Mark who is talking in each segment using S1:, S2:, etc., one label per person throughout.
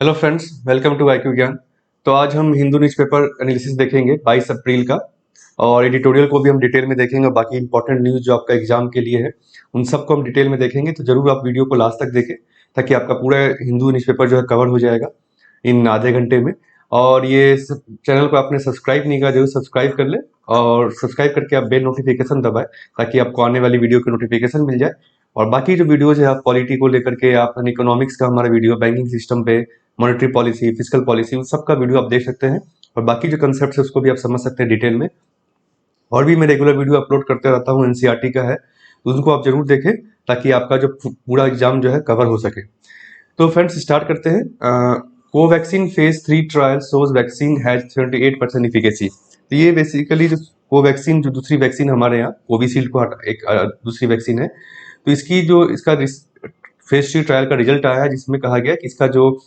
S1: Hello friends, welcome to IQ Gyan. तो आज हम हिंदू न्यूज़पेपर एनालिसिस देखेंगे 22 अप्रैल का। और एडिटोरियल को भी हम डिटेल में देखेंगे और बाकी इंपॉर्टेंट न्यूज़ जो आपका एग्जाम के लिए है उन सबको हम डिटेल में देखेंगे। तो जरूर आप वीडियो को लास्ट तक देखें ताकि आपका पूरा हिंदू न्यूज़पेपर जो है कवर हो जाएगा इन आधे घंटे में। और ये चैनल को आपने सब्सक्राइब नहीं किया, जरूर सब्सक्राइब कर ले और सब्सक्राइब करके आप बेल नोटिफिकेशन दबाएं ताकि आपको आने वाली वीडियो की नोटिफिकेशन मिल जाए। और बाकी जो वीडियोज है आप पॉलिटी को लेकर के, आप इकोनॉमिक्स का हमारा वीडियो, बैंकिंग सिस्टम पे, मॉनेटरी पॉलिसी, फिजिकल पॉलिसी, उन सबका वीडियो आप देख सकते हैं। और बाकी जो कंसेप्ट है उसको भी आप समझ सकते हैं डिटेल में। और भी मैं रेगुलर वीडियो अपलोड करते रहता हूँ, NCERT का है तो उनको आप जरूर देखें ताकि आपका जो पूरा एग्जाम जो है कवर हो सके। तो फ्रेंड्स स्टार्ट करते हैं। Covaxin phase 3 trial shows vaccine has 78% efficacy. तो ये बेसिकली जो कोवैक्सीन, जो दूसरी वैक्सीन हमारे यहाँ कोविशील्ड को एक दूसरी वैक्सीन है, तो इसका फेज 3 ट्रायल का रिजल्ट आया है जिसमें कहा गया कि इसका जो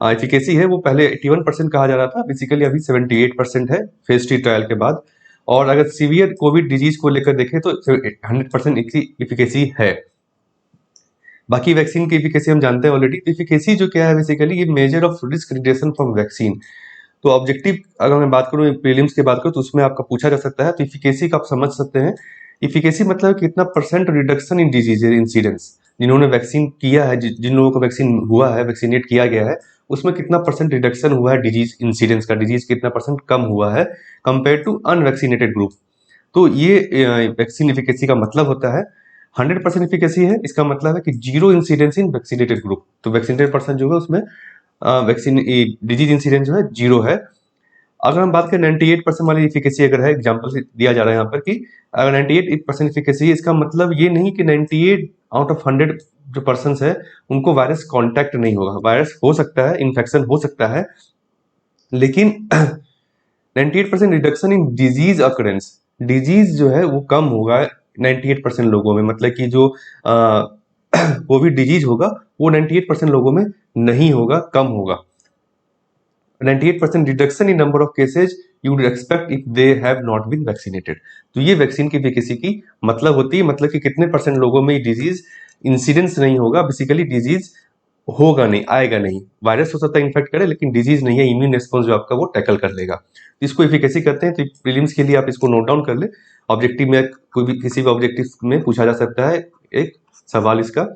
S1: एफिकेसी है वो पहले 81% कहा जा रहा था, बेसिकली अभी 78% है फेज 3 ट्रायल के बाद। और अगर सीवियर कोविड डिजीज को लेकर देखें तो 100% इफिकेसी है। बाकी वैक्सीन की एफिकेसी हम जानते हैं ऑलरेडी। एफिकेसी जो क्या है, बेसिकली ये measure of risk reduction from vaccine. तो ऑब्जेक्टिव अगर मैं बात करूं, प्रीलिम्स की बात करूं, तो उसमें आपका पूछा जा सकता है। तो इफिकेसी का आप समझ सकते हैं। इफिकेसी मतलब कितना percent reduction in disease incidence, जिन्होंने वैक्सीन किया है, जिन लोगों को वैक्सीन हुआ है, वैक्सीनेट किया गया है, उसमें कितना परसेंट रिडक्शन हुआ है डिजीज इंसिडेंस का, डिजीज कितना परसेंट कम हुआ है कंपेयर टू अनवैक्सीनेटेड ग्रुप। तो ये वैक्सीन इफिकेसी का मतलब होता है। 100% इफिकेसी है, इसका मतलब है कि zero incidence in vaccinated group. तो वैक्सीनेटेड पर्सन जो है उसमें वैक्सीन डिजीज इंसिडेंस जो है जीरो है। अगर हम बात करें 98% वाली इफिकेसी अगर है, एग्जांपल दिया जा रहा है यहाँ पर कि अगर 98% इफिकेसी है, इसका मतलब ये नहीं कि 98 आउट ऑफ 100 जो पर्सन है उनको वायरस कांटेक्ट नहीं होगा। वायरस हो सकता है, इन्फेक्शन हो सकता है, लेकिन 98% reduction in disease occurrence, disease जो है वो कम होगा 98% लोगों में। मतलब कि जो कोविड डिजीज होगा वो 98% लोगों में नहीं होगा, कम होगा। 98% reduction in number of cases you would expect if they have not been vaccinated. तो ये वैक्सीन की एफिकेसी की मतलब होती है, मतलब कि कितने परसेंट लोगों में डिजीज इंसिडेंस नहीं होगा, बेसिकली डिजीज होगा नहीं, आएगा नहीं। वायरस हो सकता है इन्फेक्ट करे, लेकिन डिजीज नहीं है, इम्यून रिस्पॉन्स जो आपका वो टैकल कर लेगा। तो इसको एफिकेसी कहते हैं। तो प्रीलिम्स के लिए आप इसको नोट डाउन कर ले। ऑब्जेक्टिव में कोई भी किसी भी ऑब्जेक्टिव में पूछा जा सकता है एक सवाल इसका।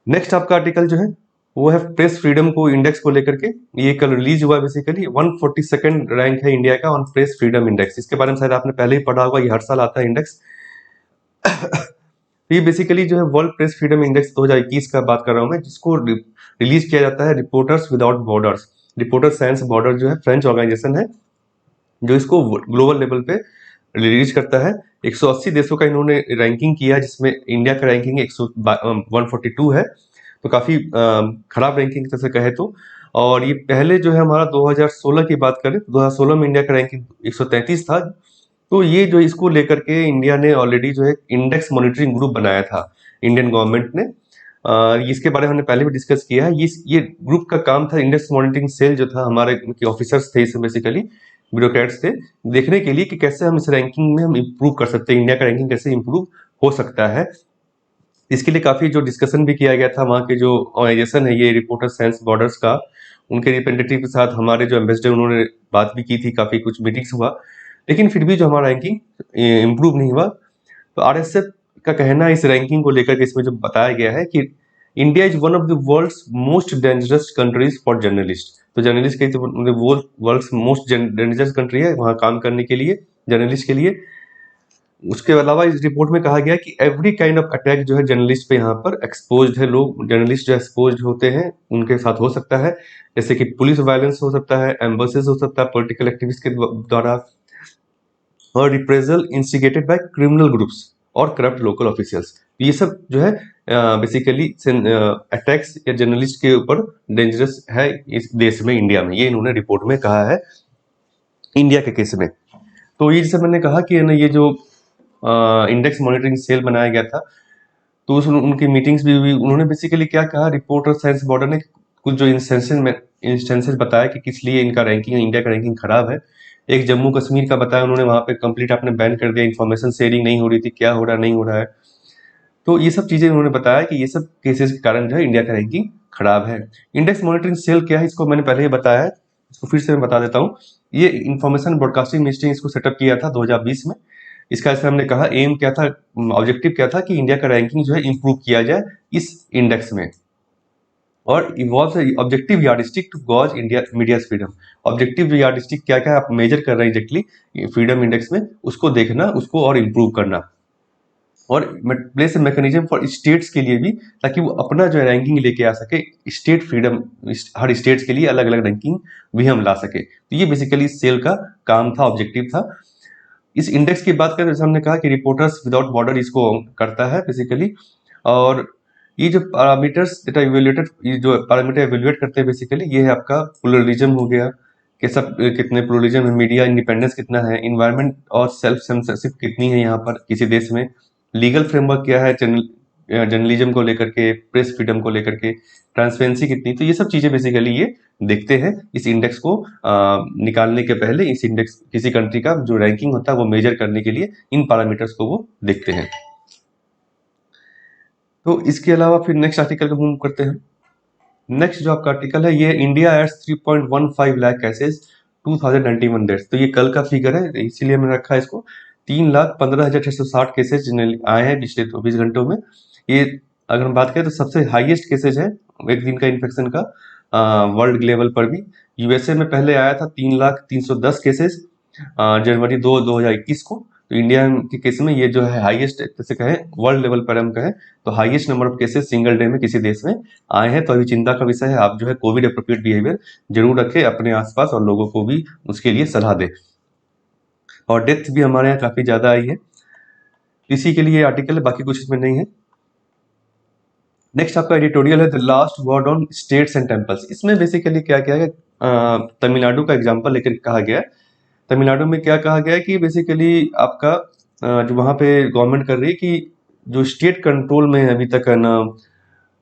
S1: नेक्स्ट आपका आर्टिकल जो है वो है प्रेस फ्रीडम को इंडेक्स को लेकर के। ये कल रिलीज हुआ। बेसिकली 142nd रैंक है इंडिया का ऑन प्रेस फ्रीडम इंडेक्स। इसके बारे में शायद आपने पहले ही पढ़ा होगा, ये हर साल आता है इंडेक्स। ये बेसिकली जो है वर्ल्ड प्रेस फ्रीडम इंडेक्स 2021 का बात कर रहा हूँ मैं, जिसको रिलीज किया जाता है reporters without borders. Reporters science border जो है फ्रेंच ऑर्गेनाइजेशन है जो इसको ग्लोबल लेवल पे रिलीज करता है। 180 देशों का इन्होंने रैंकिंग किया, जिसमें इंडिया का रैंकिंग 142 है। तो काफी खराब रैंकिंग जैसे कहे तो। और ये पहले जो है हमारा 2016 की बात करें तो 2016 में इंडिया का रैंकिंग 133 था। तो ये जो इसको लेकर के इंडिया ने ऑलरेडी जो है इंडेक्स मॉनिटरिंग ग्रुप बनाया था इंडियन गवर्नमेंट ने। इसके बारे में हमने पहले भी डिस्कस किया है। ये ग्रुप का काम था, इंडेक्स मॉनिटरिंग सेल जो था, हमारे ऑफिसर्स थे इसमें, बेसिकली ब्यूरोक्रेट्स थे, देखने के लिए कि कैसे हम इस रैंकिंग में हम इम्प्रूव कर सकते हैं, इंडिया का रैंकिंग कैसे इम्प्रूव हो सकता है। इसके लिए काफी जो डिस्कशन भी किया गया था, वहाँ के जो ऑर्गेनाइजेशन है ये रिपोर्टर्स साइंस बॉर्डर्स का, उनके रिप्रेजेंटेटिव के साथ हमारे जो एम्बेसडर उन्होंने बात भी की थी, काफी कुछ मीटिंग्स हुआ, लेकिन फिर भी जो हमारा रैंकिंग इम्प्रूव नहीं हुआ। तो RSF का कहना है इस रैंकिंग को लेकर के, इसमें जो बताया गया है कि India is one of the world's most dangerous countries for journalist. तो जर्नलिस्ट के वर्ल्ड्स मोस्ट डेंजरस कंट्री है वहाँ काम करने के लिए, जर्नलिस्ट के लिए। उसके अलावा इस रिपोर्ट में कहा गया कि एवरी काइंड ऑफ अटैक जो है जर्नलिस्ट पे यहाँ पर एक्सपोज्ड है। लोग जर्नलिस्ट जो एक्सपोज्ड होते हैं उनके साथ हो सकता है, जैसे कि पुलिस वायलेंस हो सकता है, एम्बेसीज हो सकता है पॉलिटिकल एक्टिविस्ट के द्वारा, और रिप्रेजल इंस्टिगेटेड बाय क्रिमिनल ग्रुप्स और करप्ट लोकल ऑफिशियल्स। ये सब जो है बेसिकली अटैक्स या जर्नलिस्ट के ऊपर डेंजरस है इस देश में, इंडिया में। ये इन्होंने रिपोर्ट में कहा है इंडिया के केस में। तो ये जैसे मैंने कहा कि ये जो इंडेक्स मॉनिटरिंग सेल बनाया गया था, तो उनकी मीटिंग्स भी हुई। उन्होंने बेसिकली क्या कहा, रिपोर्टर साइंस बॉर्डर ने कुछ जो इंस्टेंसेस बताया कि किस लिए इनका रैंकिंग, इंडिया का रैंकिंग खराब है। एक जम्मू कश्मीर का बताया उन्होंने, वहां पे कंप्लीट आपने बैन कर दिया, इन्फॉर्मेशन शेयरिंग नहीं हो रही थी, क्या हो रहा नहीं हो रहा है। तो ये सब चीजें उन्होंने बताया कि ये सब केसेस के कारण जो है इंडिया का रैंकिंग खराब है। इंडेक्स मॉनिटरिंग सेल क्या है, इसको मैंने पहले ही बताया है, इसको फिर से मैं बता देता हूँ। ये इंफॉर्मेशन ब्रॉडकास्टिंग मिनिस्ट्री इसको सेटअप किया था 2020 में। इसका जैसे हमने कहा एम क्या था, ऑब्जेक्टिव क्या था कि इंडिया का रैंकिंग जो है इंप्रूव किया जाए इस इंडेक्स में। और evolve objective yardstick to gauge India media freedom. Objective जो यार्डस्टिक क्या क्या आप मेजर कर रहे हैं एग्जैक्टली फ्रीडम इंडेक्स में, उसको देखना, उसको और इम्प्रूव करना। और place a mechanism for states के लिए भी, ताकि वो अपना जो रैंकिंग लेके आ सके, स्टेट फ्रीडम, हर स्टेट्स के लिए अलग अलग रैंकिंग भी हम ला सके। तो ये बेसिकली सेल का काम था, ऑब्जेक्टिव था। इस इंडेक्स की बात करें, जैसे हमने कहा कि रिपोर्टर्स विदाउट बॉर्डर इसको करता है बेसिकली। और ये जो पैरामीटर्स डेटा इवेल्युएटेड, ये जो पैरामीटर इवेल्युएट करते हैं बेसिकली, ये है आपका प्लुरलिज्म हो गया कि सब कितने प्लुरलिज्म है, मीडिया इंडिपेंडेंस कितना है, इन्वायरमेंट और सेल्फ सेंसरशिप कितनी है यहाँ पर किसी देश में, लीगल फ्रेमवर्क क्या है जर्नलिज्म को लेकर के, प्रेस फ्रीडम को लेकर के, ट्रांसपेरेंसी कितनी। तो ये सब चीजें बेसिकली ये देखते हैं इस इंडेक्स को निकालने के पहले। इस इंडेक्स किसी कंट्री का जो रैंकिंग होता है वो मेजर करने के लिए इन पैरामीटर्स को वो देखते हैं। तो इसके अलावा फिर नेक्स्ट आर्टिकल को मूव करते हैं। नेक्स्ट जो आपका आर्टिकल है ये India adds 3.15 lakh cases 2091 deaths. तो ये कल का फिगर है, इसीलिए मैंने रखा है इसको। 3,15,660 केसेज आए हैं पिछले 24 घंटों में। ये अगर हम बात करें तो सबसे हाईएस्ट केसेज है एक दिन का इन्फेक्शन का वर्ल्ड लेवल पर भी। यूएसए में पहले आया था 3,310 केसेज जनवरी 2021 को। तो इंडिया के केस में ये जो है हाईएस्ट, जैसे कहें वर्ल्ड लेवल पर हम कहें तो highest number of cases single day में किसी देश में आए हैं। तो अभी चिंता का विषय है, आप जो है कोविड अप्रोप्रिएट बिहेवियर जरूर रखें अपने आसपास और लोगों को भी उसके लिए सलाह दें। और डेथ भी हमारे यहाँ काफी ज्यादा आई है, इसी के लिए आर्टिकल है, बाकी कुछ इसमें नहीं है। नेक्स्ट आपका एडिटोरियल है the last word on states and temples. इसमें बेसिकली क्या किया गया, तमिलनाडु का एग्जाम्पल लेकर कहा गया है। तमिलनाडु में क्या कहा गया है कि बेसिकली आपका जो वहाँ पे गवर्नमेंट कर रही है कि जो स्टेट कंट्रोल में अभी तक है ना,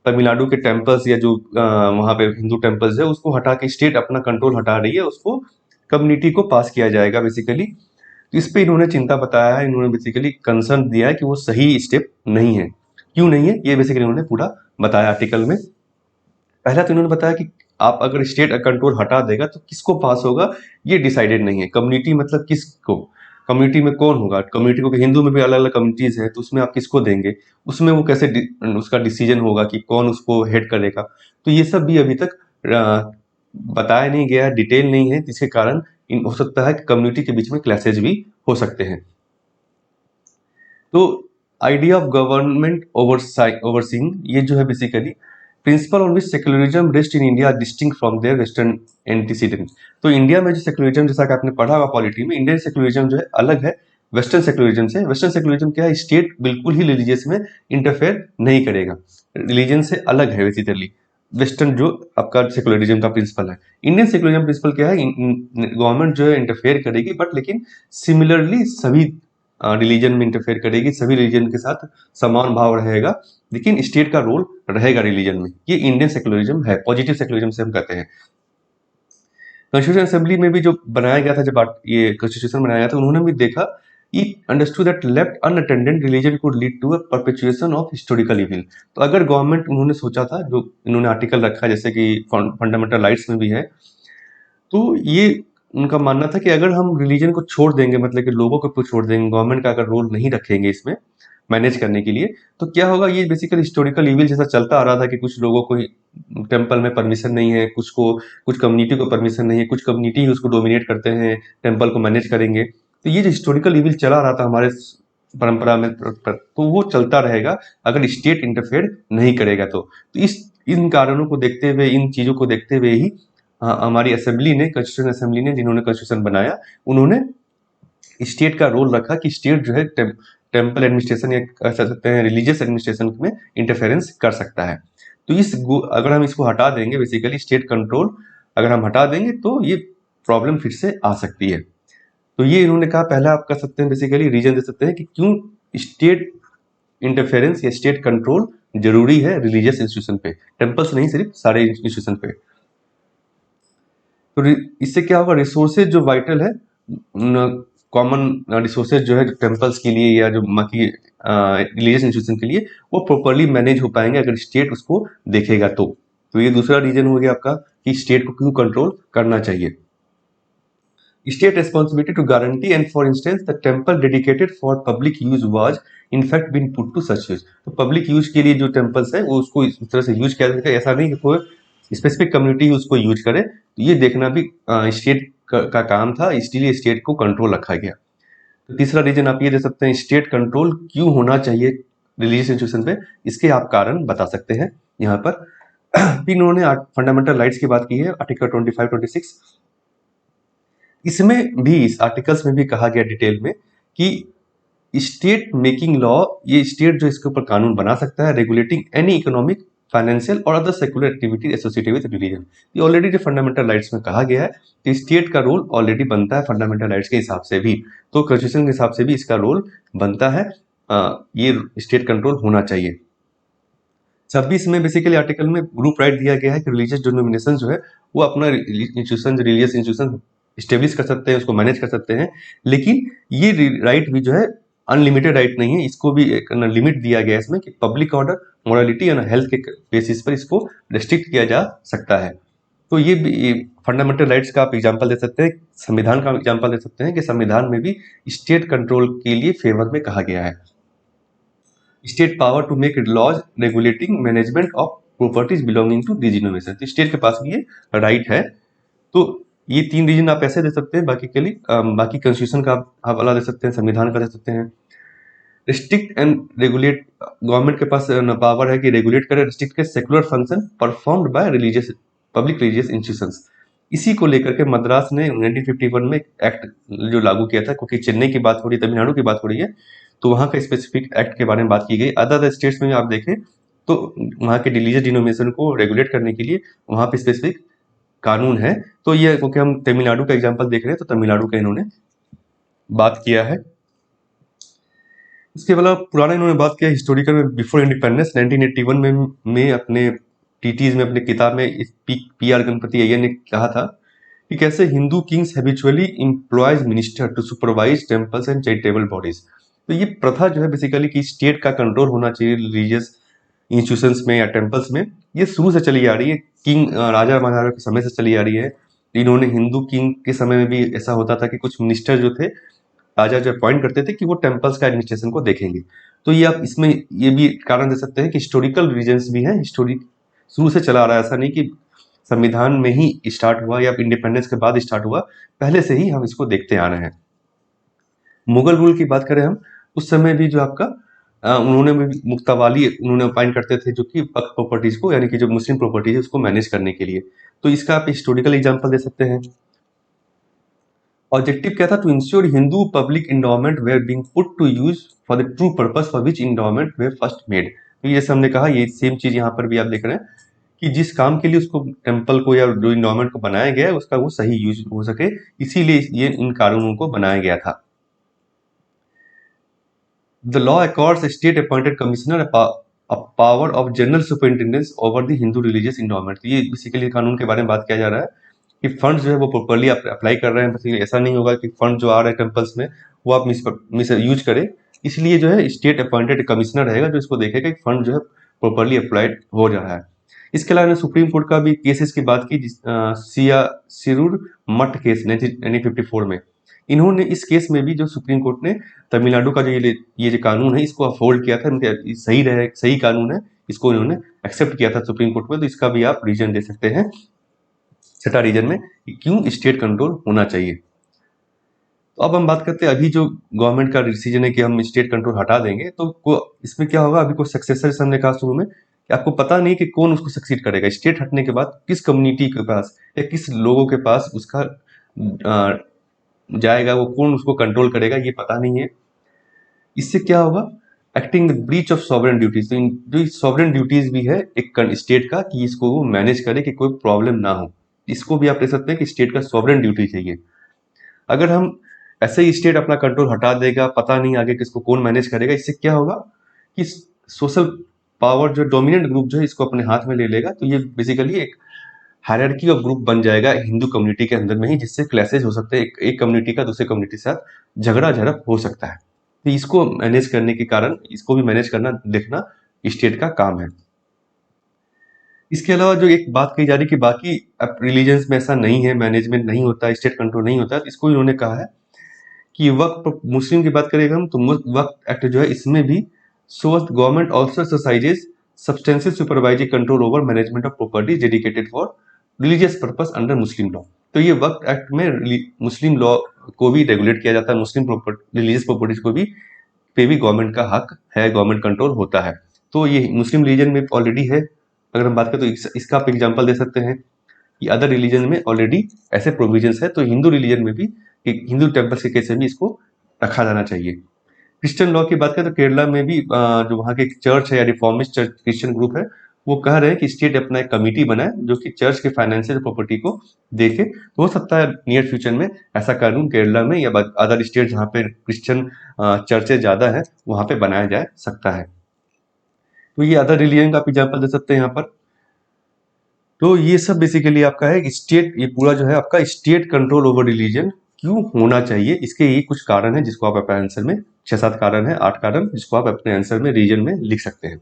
S1: तमिलनाडु के टेम्पल्स या जो वहाँ पे हिंदू टेम्पल्स है उसको हटा के स्टेट अपना कंट्रोल हटा रही है, उसको कम्युनिटी को पास किया जाएगा बेसिकली। तो इस पे इन्होंने चिंता बताया है, इन्होंने बेसिकली कंसर्न दिया है कि वो सही स्टेप नहीं है। क्यों नहीं है ये बेसिकली उन्होंने पूरा बताया आर्टिकल में। पहला तो इन्होंने बताया कि आप अगर स्टेट कंट्रोल हटा देगा तो किसको पास होगा ये डिसाइडेड नहीं है। कम्युनिटी मतलब किसको, कम्युनिटी में कौन होगा, कम्युनिटी को, हिंदू में भी अलग अलग कम्युनिटीज है तो उसमें आप किसको देंगे, उसमें वो कैसे उसका डिसीजन होगा कि कौन उसको हेड करेगा। तो ये सब भी अभी तक बताया नहीं गया, डिटेल नहीं है, जिसके कारण हो सकता है कि कम्युनिटी के बीच में क्लैशेज भी हो सकते हैं। तो आइडिया ऑफ गवर्नमेंट ओवरसीइंग, ये जो है basically principle on which secularism rest in India distinct from their western antecedent. तो इंडिया में जो सेक्युलरिज्म, जैसा कि आपने पढ़ा होगा पॉलिटी में, इंडियन सेक्युलरिज्म जो है अलग है वेस्टर्न सेक्युलरिज्म से। वेस्टर्न सेक्युलरिज्म क्या है, स्टेट बिल्कुल ही रिलीजियस में इंटरफेयर नहीं करेगा, रिलीजन से अलग है बेसिकली वेस्टर्न जो आपका सेक्युलरिज्म का प्रिंसिपल है। इंडियन सेक्युलरिज्म प्रिंसिपल क्या है, गवर्नमेंट जो है इंटरफेयर करेगी बट लेकिन सिमिलरली सभी रिलीजन में इंटरफेयर करेगी, सभी रिलीजन के साथ समान भाव रहेगा, लेकिन स्टेट का रोल रहेगा रिलीजन में। ये इंडियन सेक्युलरिज्म है, पॉजिटिव सेक्युलरिज्म से हम कहते हैं। कॉन्स्टिट्यूशन असेंबली में भी जो बनाया गया था, जब ये कॉन्स्टिट्यूशन बनाया गया था, उन्होंने भी देखा, it understood that left unattended religion could lead to a perpetuation of historical evil. तो अगर गवर्नमेंट, उन्होंने सोचा था, जो इन्होंने आर्टिकल रखा जैसे कि फंडामेंटल राइट्स में भी है, तो ये उनका मानना था कि अगर हम रिलीजन को छोड़ देंगे, मतलब कि लोगों को छोड़ देंगे, गवर्नमेंट का अगर रोल नहीं रखेंगे इसमें मैनेज करने के लिए, तो क्या होगा, ये बेसिकली हिस्टोरिकल इविल जैसा चलता आ रहा था कि कुछ लोगों को टेम्पल में परमिशन नहीं है, कुछ कम्युनिटी को परमिशन नहीं है, कुछ कम्युनिटी ही उसको डोमिनेट करते हैं, टेम्पल को मैनेज करेंगे। तो ये जो हिस्टोरिकल इविल चला रहा था हमारे परंपरा में, तो वो चलता रहेगा अगर स्टेट इंटरफेयर नहीं करेगा। तो इन कारणों को देखते हुए, इन चीजों को देखते हुए ही हमारी असेंबली ने, कॉन्स्टिट्यूशन असेंबली ने, जिन्होंने कॉन्स्टिट्यूशन बनाया, उन्होंने स्टेट का रोल रखा कि स्टेट जो है टेम्पल एडमिनिस्ट्रेशन या कह सकते हैं रिलीजियस एडमिनिस्ट्रेशन में इंटरफेरेंस कर सकता है। तो अगर हम इसको हटा देंगे, बेसिकली स्टेट कंट्रोल अगर हम हटा देंगे तो ये प्रॉब्लम फिर से आ सकती है। तो ये इन्होंने कहा, पहला आप कर सकते हैं बेसिकली रीजन दे सकते हैं कि क्यों स्टेट इंटरफेरेंस या स्टेट कंट्रोल जरूरी है रिलीजियस इंस्टीट्यूशन पे, टेम्पल्स नहीं, सिर्फ सारे इंस्टीट्यूशन पे। तो इससे क्या होगा, रिसोर्सेज जो वाइटल है, कॉमन रिसोर्सेज जो है टेम्पल्स के लिए या जो बाकी रिलीजियस इंस्टीट्यूशन के लिए, वो प्रॉपरली मैनेज हो पाएंगे अगर स्टेट उसको देखेगा। तो तो ये दूसरा रीजन हो गया आपका कि स्टेट को क्यों कंट्रोल करना चाहिए। State responsibility to guarantee and for instance the temple dedicated for public use was in fact been put to such use. तो पब्लिक यूज के लिए जो टेम्पल्स है वो उसको इस तरह से यूज किया जाएगा, ऐसा नहीं कि कोई स्पेसिफिक कम्युनिटी उसको यूज करे। तो ये देखना भी स्टेट का काम था, इसलिए स्टेट को कंट्रोल रखा गया। तो तीसरा रीजन आप ये दे सकते हैं, स्टेट कंट्रोल क्यों होना चाहिए रिलीजियस इंस्टीट्यूशन पे, इसके आप कारण बता सकते हैं यहाँ पर। फिर उन्होंने फंडामेंटल राइट्स की बात की है, आर्टिकल 25-26। इसमें भी, इस आर्टिकल्स में भी कहा गया डिटेल में कि स्टेट मेकिंग लॉ, ये स्टेट जो इसके ऊपर कानून बना सकता है, रेगुलेटिंग एनी इकोनॉमिक, फाइनेंशियल और other secular activity associated with religion. ये ऑलरेडी जो फंडामेंटल राइट्स में कहा गया है कि स्टेट का रोल ऑलरेडी बनता है फंडामेंटल राइट्स के हिसाब से भी, तो कॉन्स्टिट्यूशन के हिसाब से भी इसका रोल बनता है। ये स्टेट कंट्रोल होना चाहिए। 26 में बेसिकली आर्टिकल में ग्रुप राइट दिया गया है कि रिलीजियस डिनोमिनेशन जो है वो अपना इंस्टीट्यूशन, रिलीजियस इंस्टीट्यूशन स्टेब्लिश कर सकते हैं, उसको मैनेज कर सकते हैं, लेकिन ये राइट भी जो है अनलिमिटेड राइट नहीं है, इसको भी एक लिमिट दिया गया है इसमें कि public order, morality and health के बेसिस पर इसको रिस्ट्रिक्ट किया जा सकता है। तो ये फंडामेंटल राइट्स का आप एग्जांपल दे सकते हैं, संविधान का एग्जांपल दे सकते हैं कि संविधान में भी स्टेट कंट्रोल के लिए फेवर में कहा गया है। State power to make laws regulating management of properties belonging to denomination. तो स्टेट के पास भी ये राइट है। तो ये 3 रीजन आप ऐसे दे सकते हैं, बाकी के लिए बाकी कॉन्स्टिट्यूशन का आप हवाला दे सकते हैं, संविधान का दे सकते हैं। रिस्ट्रिक्ट एंड रेगुलेट, गवर्नमेंट के पास पावर है कि रेगुलेट करे, रिस्ट्रिक्ट के secular function performed by religious, public religious institutions. इसी को लेकर के मद्रास ने 1951 में एक्ट जो लागू किया था, क्योंकि चेन्नई की बात हो रही है, तमिलनाडु की बात हो रही है, तो वहाँ का स्पेसिफिक एक्ट के बारे में बात की गई। अदर स्टेट्स में आप देखें तो वहाँ के रिलीजियस डिनोमिनेशन को रेगुलेट करने के लिए वहाँ पे स्पेसिफिक कानून है। तो ये, क्योंकि हम तमिलनाडु का एग्जांपल देख रहे हैं, तो तमिलनाडु का इन्होंने बात किया है। इसके अलावा पुराना इन्होंने बात किया हिस्टोरिकल में, बिफोर इंडिपेंडेंस 1981 में अपने टीटीज में, अपने किताब में पी आर गणपति अय्यर ने कहा था कि कैसे Hindu kings habitually employs minister to supervise temples and charitable bodies. तो ये प्रथा जो है बेसिकली कि स्टेट का कंट्रोल होना चाहिए रिलीजियस इंस्टीट्यूशंस में या टेम्पल्स में, ये शुरू से चली आ रही है, किंग राजा महाराजा के समय से चली आ रही है। इन्होंने हिंदू किंग के समय में भी ऐसा होता था कि कुछ मिनिस्टर जो थे, राजा जो अपॉइंट करते थे कि वो टेम्पल्स का एडमिनिस्ट्रेशन को देखेंगे। तो ये आप इसमें ये भी कारण दे सकते हैं कि हिस्टोरिकल रीजन्स भी हैं, हिस्टोरिक शुरू से चला आ रहा है, ऐसा नहीं कि संविधान में ही स्टार्ट हुआ या इंडिपेंडेंस के बाद स्टार्ट हुआ, पहले से ही हम इसको देखते आ रहे हैं। मुगल रूल की बात करें हम, उस समय भी जो आपका उन्होंने भी मुक्तावाली उन्होंने अपॉइंट करते थे, जो कि वक्फ प्रॉपर्टीज को, यानी कि जो मुस्लिम प्रॉपर्टीज है उसको मैनेज करने के लिए। तो इसका आप हिस्टोरिकल एग्जांपल दे सकते हैं। ऑब्जेक्टिव क्या था, to ensure Hindu public endowment were being put to use for the true purpose for which endowment were first made. तो जैसे हमने कहा, ये सेम चीज यहाँ पर भी आप देख रहे हैं कि जिस काम के लिए उसको टेम्पल को या जो इंडोमेंट को बनाया गया है उसका वो सही यूज हो सके, इसीलिए ये इन कानूनों को बनाया गया था। The law accords a state-appointed commissioner a power of general superintendence over the Hindu religious endowment। ये बेसिकली कानून के बारे में बात किया जा रहा है कि फंड जो है वो प्रॉपरली अप्लाई कर रहे हैं, बेसिकली ऐसा नहीं होगा कि फंड जो आ रहे हैं टेम्पल्स में वो आप मिस यूज करें। इसलिए जो है स्टेट अपॉइंटेड कमिश्नर रहेगा जो इसको देखेगा कि फंड जो है प्रॉपरली अप्लाइड हो रहा है। इसके अलावा सुप्रीम कोर्ट का भी केसेस की बात की, सिया सिरूर मठ केस 1954 में। इन्होंने इस केस में भी जो सुप्रीम कोर्ट ने तमिलनाडु का जो ये जो कानून है इसको अपहोल्ड किया था, इनके सही रहे, सही कानून है, इसको इन्होंने एक्सेप्ट किया था सुप्रीम कोर्ट में। तो इसका भी आप रीजन दे सकते हैं, छठा रीजन में, कि क्यों स्टेट कंट्रोल होना चाहिए। तो अब हम बात करते हैं अभी जो गवर्नमेंट का डिसीजन है कि हम स्टेट कंट्रोल हटा देंगे, तो इसमें क्या होगा, अभी कोई सक्सेसर, जैसे हमने कहा शुरू में कि आपको पता नहीं कि कौन उसको सक्सीड करेगा। स्टेट हटने के बाद किस कम्युनिटी के पास या किस लोगों के पास उसका जाएगा, वो कौन उसको कंट्रोल करेगा, ये पता नहीं है। इससे क्या होगा, acting the breach of sovereign duties. तो जो सॉवरेन ड्यूटीज भी है एक स्टेट का, कि इसको वो मैनेज करे कि कोई प्रॉब्लम ना हो, इसको भी आप ले सकते हैं कि स्टेट का सॉवरेन ड्यूटी चाहिए। अगर हम ऐसे ही स्टेट अपना कंट्रोल हटा देगा, पता नहीं आगे किसको कौन मैनेज करेगा, इससे क्या होगा कि सोशल पावर जो डोमिनेंट ग्रुप जो है इसको अपने हाथ में ले लेगा। तो ये बेसिकली एक हायरार्की ऑफ ग्रुप बन जाएगा हिंदू कम्युनिटी के अंदर में ही, जिससे क्लैशेस हो सकते हैं, एक कम्युनिटी का दूसरे कम्युनिटी के साथ झगड़ा झड़प हो सकता है। तो इसको मैनेज करने के कारण, इसको भी मैनेज करना देखना स्टेट का काम है। इसके अलावा जो एक बात कही जा रही है कि बाकी रिलीजन्स में ऐसा नहीं है, मैनेजमेंट नहीं होता, स्टेट कंट्रोल नहीं होता, तो इसको इन्होंने कहा है कि वक्फ मुस्लिम की बात करेगा हम तो वक्फ एक्ट जो है इसमें भी government also exercises substantial supervisory control over management of property dedicated for religious purpose under Muslim law. तो ये वक्फ एक्ट में मुस्लिम लॉ को भी रेगुलेट किया जाता है, मुस्लिम रिलीजियस प्रॉपर्टीज को भी पे भी गवर्नमेंट का हक है, गवर्नमेंट कंट्रोल होता है। तो ये मुस्लिम रिलीजन में ऑलरेडी है। अगर हम बात करें तो इसका आप एग्जाम्पल दे सकते हैं कि अदर रिलीजन में ऑलरेडी ऐसे प्रोविजंस है, तो हिंदू रिलीजन में भी हिंदू टेम्पल्स के केस में भी इसको रखा जाना चाहिए। क्रिश्चियन लॉ की बात करें तो केरला में भी जो वहाँ के चर्च है या रिफॉर्मिस्ट चर्च क्रिश्चियन ग्रुप है, वो कह रहे हैं कि स्टेट अपना एक कमिटी बनाए जो कि चर्च के फाइनेंशियल प्रॉपर्टी को देखे। तो हो सकता है नियर फ्यूचर में ऐसा कानून केरला में या अदर स्टेट जहाँ पे क्रिश्चियन चर्चेज ज्यादा है वहां पे बनाया जा सकता है। तो ये अदर रिलीजन का आप एग्जाम्पल दे सकते हैं यहाँ पर। तो ये सब बेसिकली आपका है स्टेट, ये पूरा जो है आपका स्टेट कंट्रोल ओवर रिलीजन क्यों होना चाहिए, इसके ये कुछ कारण है जिसको आप अपने आंसर में 6-7 कारण है, 8 कारण जिसको आप अपने आंसर में रीजन में लिख सकते हैं।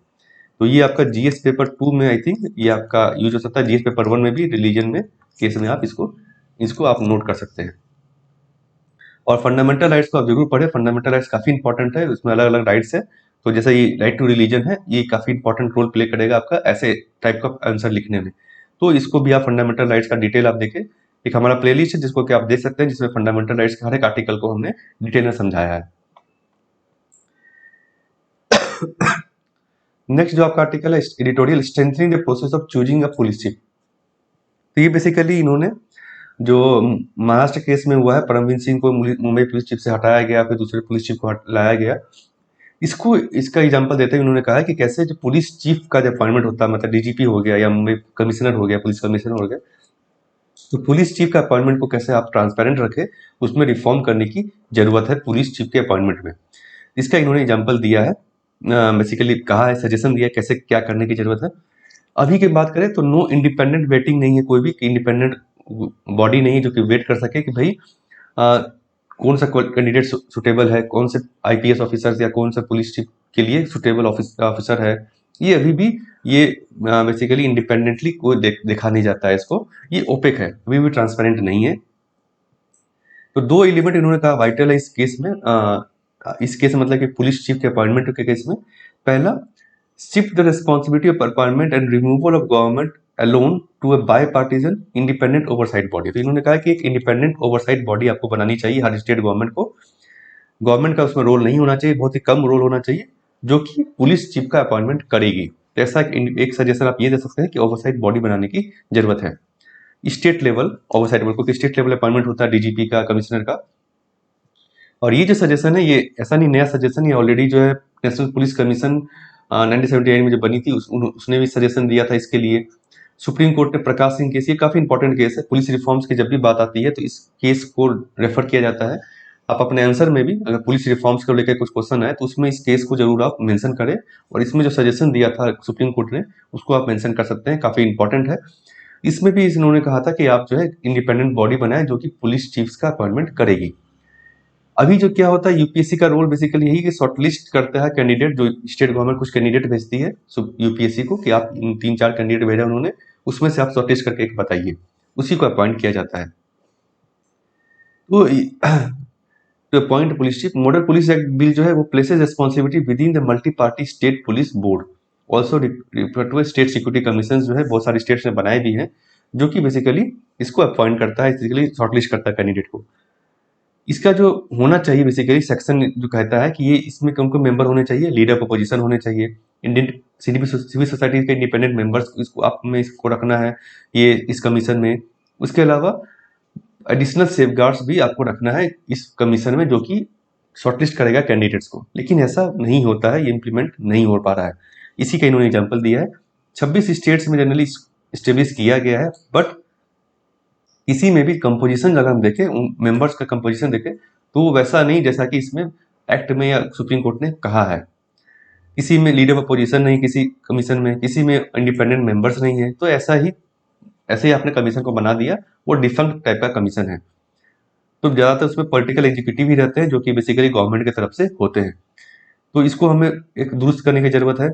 S1: तो ये आपका जीएस पेपर 2 में आई थिंक ये आपका यूज हो सकता है, जीएस पेपर 1 में भी रिलीजन में केस में आप इसको इसको आप नोट कर सकते हैं। और फंडामेंटल राइट्स को आप जरूर पढ़े, फंडामेंटल राइट्स काफी इंपॉर्टेंट है, उसमें अलग अलग राइट्स है। तो जैसे ये राइट टू रिलीजन है, ये काफी इंपॉर्टेंट रोल प्ले करेगा आपका ऐसे टाइप का आंसर लिखने में। तो इसको भी आप फंडामेंटल राइट्स का डिटेल आप देखें, एक हमारा प्लेलिस्ट है जिसको कि आप देख सकते हैं, जिसमें फंडामेंटल राइट्स के हर एक आर्टिकल को हमने डिटेल में समझाया है। नेक्स्ट जो आपका आर्टिकल है editorial strengthening the process of choosing a police chief. तो ये बेसिकली इन्होंने जो महाराष्ट्र केस में हुआ है, परमवीर सिंह को मुंबई पुलिस चीफ से हटाया गया, फिर दूसरे पुलिस चीफ को लाया गया, इसको इसका एग्जांपल देते हुए उन्होंने कहा है कि कैसे जो पुलिस चीफ का जो अपॉइंटमेंट होता है, मतलब डीजीपी हो गया या मुंबई कमिश्नर हो गया, पुलिस कमिश्नर हो गया, तो पुलिस चीफ का अपॉइंटमेंट को कैसे आप ट्रांसपेरेंट रखें, उसमें रिफॉर्म करने की जरूरत है पुलिस चीफ के अपॉइंटमेंट में। इसका इन्होंने एग्जाम्पल दिया है, बेसिकली कहा है, सजेशन दिया है कैसे क्या करने की जरूरत है। अभी की बात करें तो नो इंडिपेंडेंट वेटिंग नहीं है, कोई भी इंडिपेंडेंट बॉडी नहीं है जो कि वेट कर सके कि भाई कौन सा कैंडिडेट सुटेबल है, कौन से आईपीएस ऑफिसर या कौन सा पुलिस चीफ के लिए सुटेबल ऑफिसर है। ये अभी भी ये बेसिकली इंडिपेंडेंटली कोई देखा नहीं जाता है, इसको ये ओपेक है, अभी भी ट्रांसपेरेंट नहीं है। तो 2 एलिमेंट इन्होंने कहा वाइटल है इस केस में, इस केस में मतलब कि पुलिस चीफ के अपॉइंटमेंट के केस में। पहला, shift the responsibility of appointment and removal of government alone to a bipartisan independent oversight body. तो इन्होंने कहा कि एक इंडिपेंडेंट ओवरसाइट बॉडी आपको बनानी चाहिए हर स्टेट गवर्नमेंट को, गवर्नमेंट का उसमें रोल नहीं होना चाहिए, बहुत ही कम रोल होना चाहिए, जो कि पुलिस चीफ का अपॉइंटमेंट करेगी। तो ऐसा एक सजेशन आप ये दे सकते हैं कि ओवरसाइट बॉडी बनाने की जरूरत है। स्टेट लेवल ओवरसाइट बॉडी, क्योंकि स्टेट लेवल अपॉइंटमेंट होता है डीजीपी का, कमिश्नर का। और ये जो सजेशन है, ये ऐसा नहीं नया सजेशन, ये ऑलरेडी जो है नेशनल पुलिस कमीशन 1978 में जो बनी थी उसने भी सजेशन दिया था इसके लिए। सुप्रीम कोर्ट ने प्रकाश सिंह केस, ये काफी इंपॉर्टेंट केस है, पुलिस रिफॉर्म्स की जब भी बात आती है तो इस केस को रेफर किया जाता है। आप अपने आंसर में भी अगर पुलिस रिफॉर्म्स को लेकर कुछ क्वेश्चन आए तो उसमें इस केस को जरूर आप मेंशन करें, और इसमें जो सजेशन दिया था सुप्रीम कोर्ट ने उसको आप मेंशन कर सकते हैं, काफी इंपॉर्टेंट है। इसमें भी इन्होंने कहा था कि आप जो है इंडिपेंडेंट बॉडी बनाए जो कि पुलिस चीफ्स का अपॉइंटमेंट करेगी। अभी जो क्या होता है, यूपीएससी का रोल बेसिकली यही कि शॉर्टलिस्ट करता है कैंडिडेट, जो स्टेट गवर्नमेंट कुछ कैंडिडेट भेजती है यूपीएससी को कि आप 3-4 कैंडिडेट भेजा उन्होंने, उसमें से आप शॉर्टलिस्ट करके एक बताइए, उसी को अपॉइंट किया जाता है। तो तो appoint police chief, model police act bill जो है वो places responsibility within the multi party state police board, also refer to state security commission, जो है बहुत सारे स्टेट्स ने बनाए भी हैं, जो कि बेसिकली इसको अपॉइंट करता है, बेसिकली शॉर्टलिस्ट करता है कैंडिडेट को। इसका जो होना चाहिए बेसिकली सेक्शन जो कहता है कि ये इसमें कौन कौन मेंबर होने चाहिए, लीडर ऑफ अपोजिशन होने चाहिए, इंडियन सिविल सोसाइटी के इंडिपेंडेंट मेंबर्स, इसको आप में इसको रखना है ये इस कमीशन में। उसके अलावा एडिशनल सेफगार्ड्स भी आपको रखना है इस कमीशन में, जो कि शॉर्टलिस्ट करेगा कैंडिडेट्स को, लेकिन ऐसा नहीं होता है, ये इम्प्लीमेंट नहीं हो पा रहा है। इसी का इन्होंने एग्जाम्पल दिया है। 26 स्टेट्स में जनरली स्टेब्लिश किया गया है, बट इसी में भी कंपोजिशन अगर हम देखें, मेंबर्स का कंपोजिशन देखें तो वैसा नहीं जैसा कि इसमें एक्ट में या सुप्रीम कोर्ट ने कहा है। किसी में लीडर ऑफ अपोजिशन नहीं, किसी कमीशन में, किसी में इंडिपेंडेंट मेंबर्स नहीं है, तो ऐसे ही आपने कमीशन को बना दिया, वो डिफंक्ट टाइप का कमीशन है। तो ज्यादातर उसमें पॉलिटिकल एग्जीक्यूटिव ही रहते हैं जो कि बेसिकली गवर्नमेंट की तरफ से होते हैं। तो इसको हमें एक दुरुस्त करने की जरूरत है।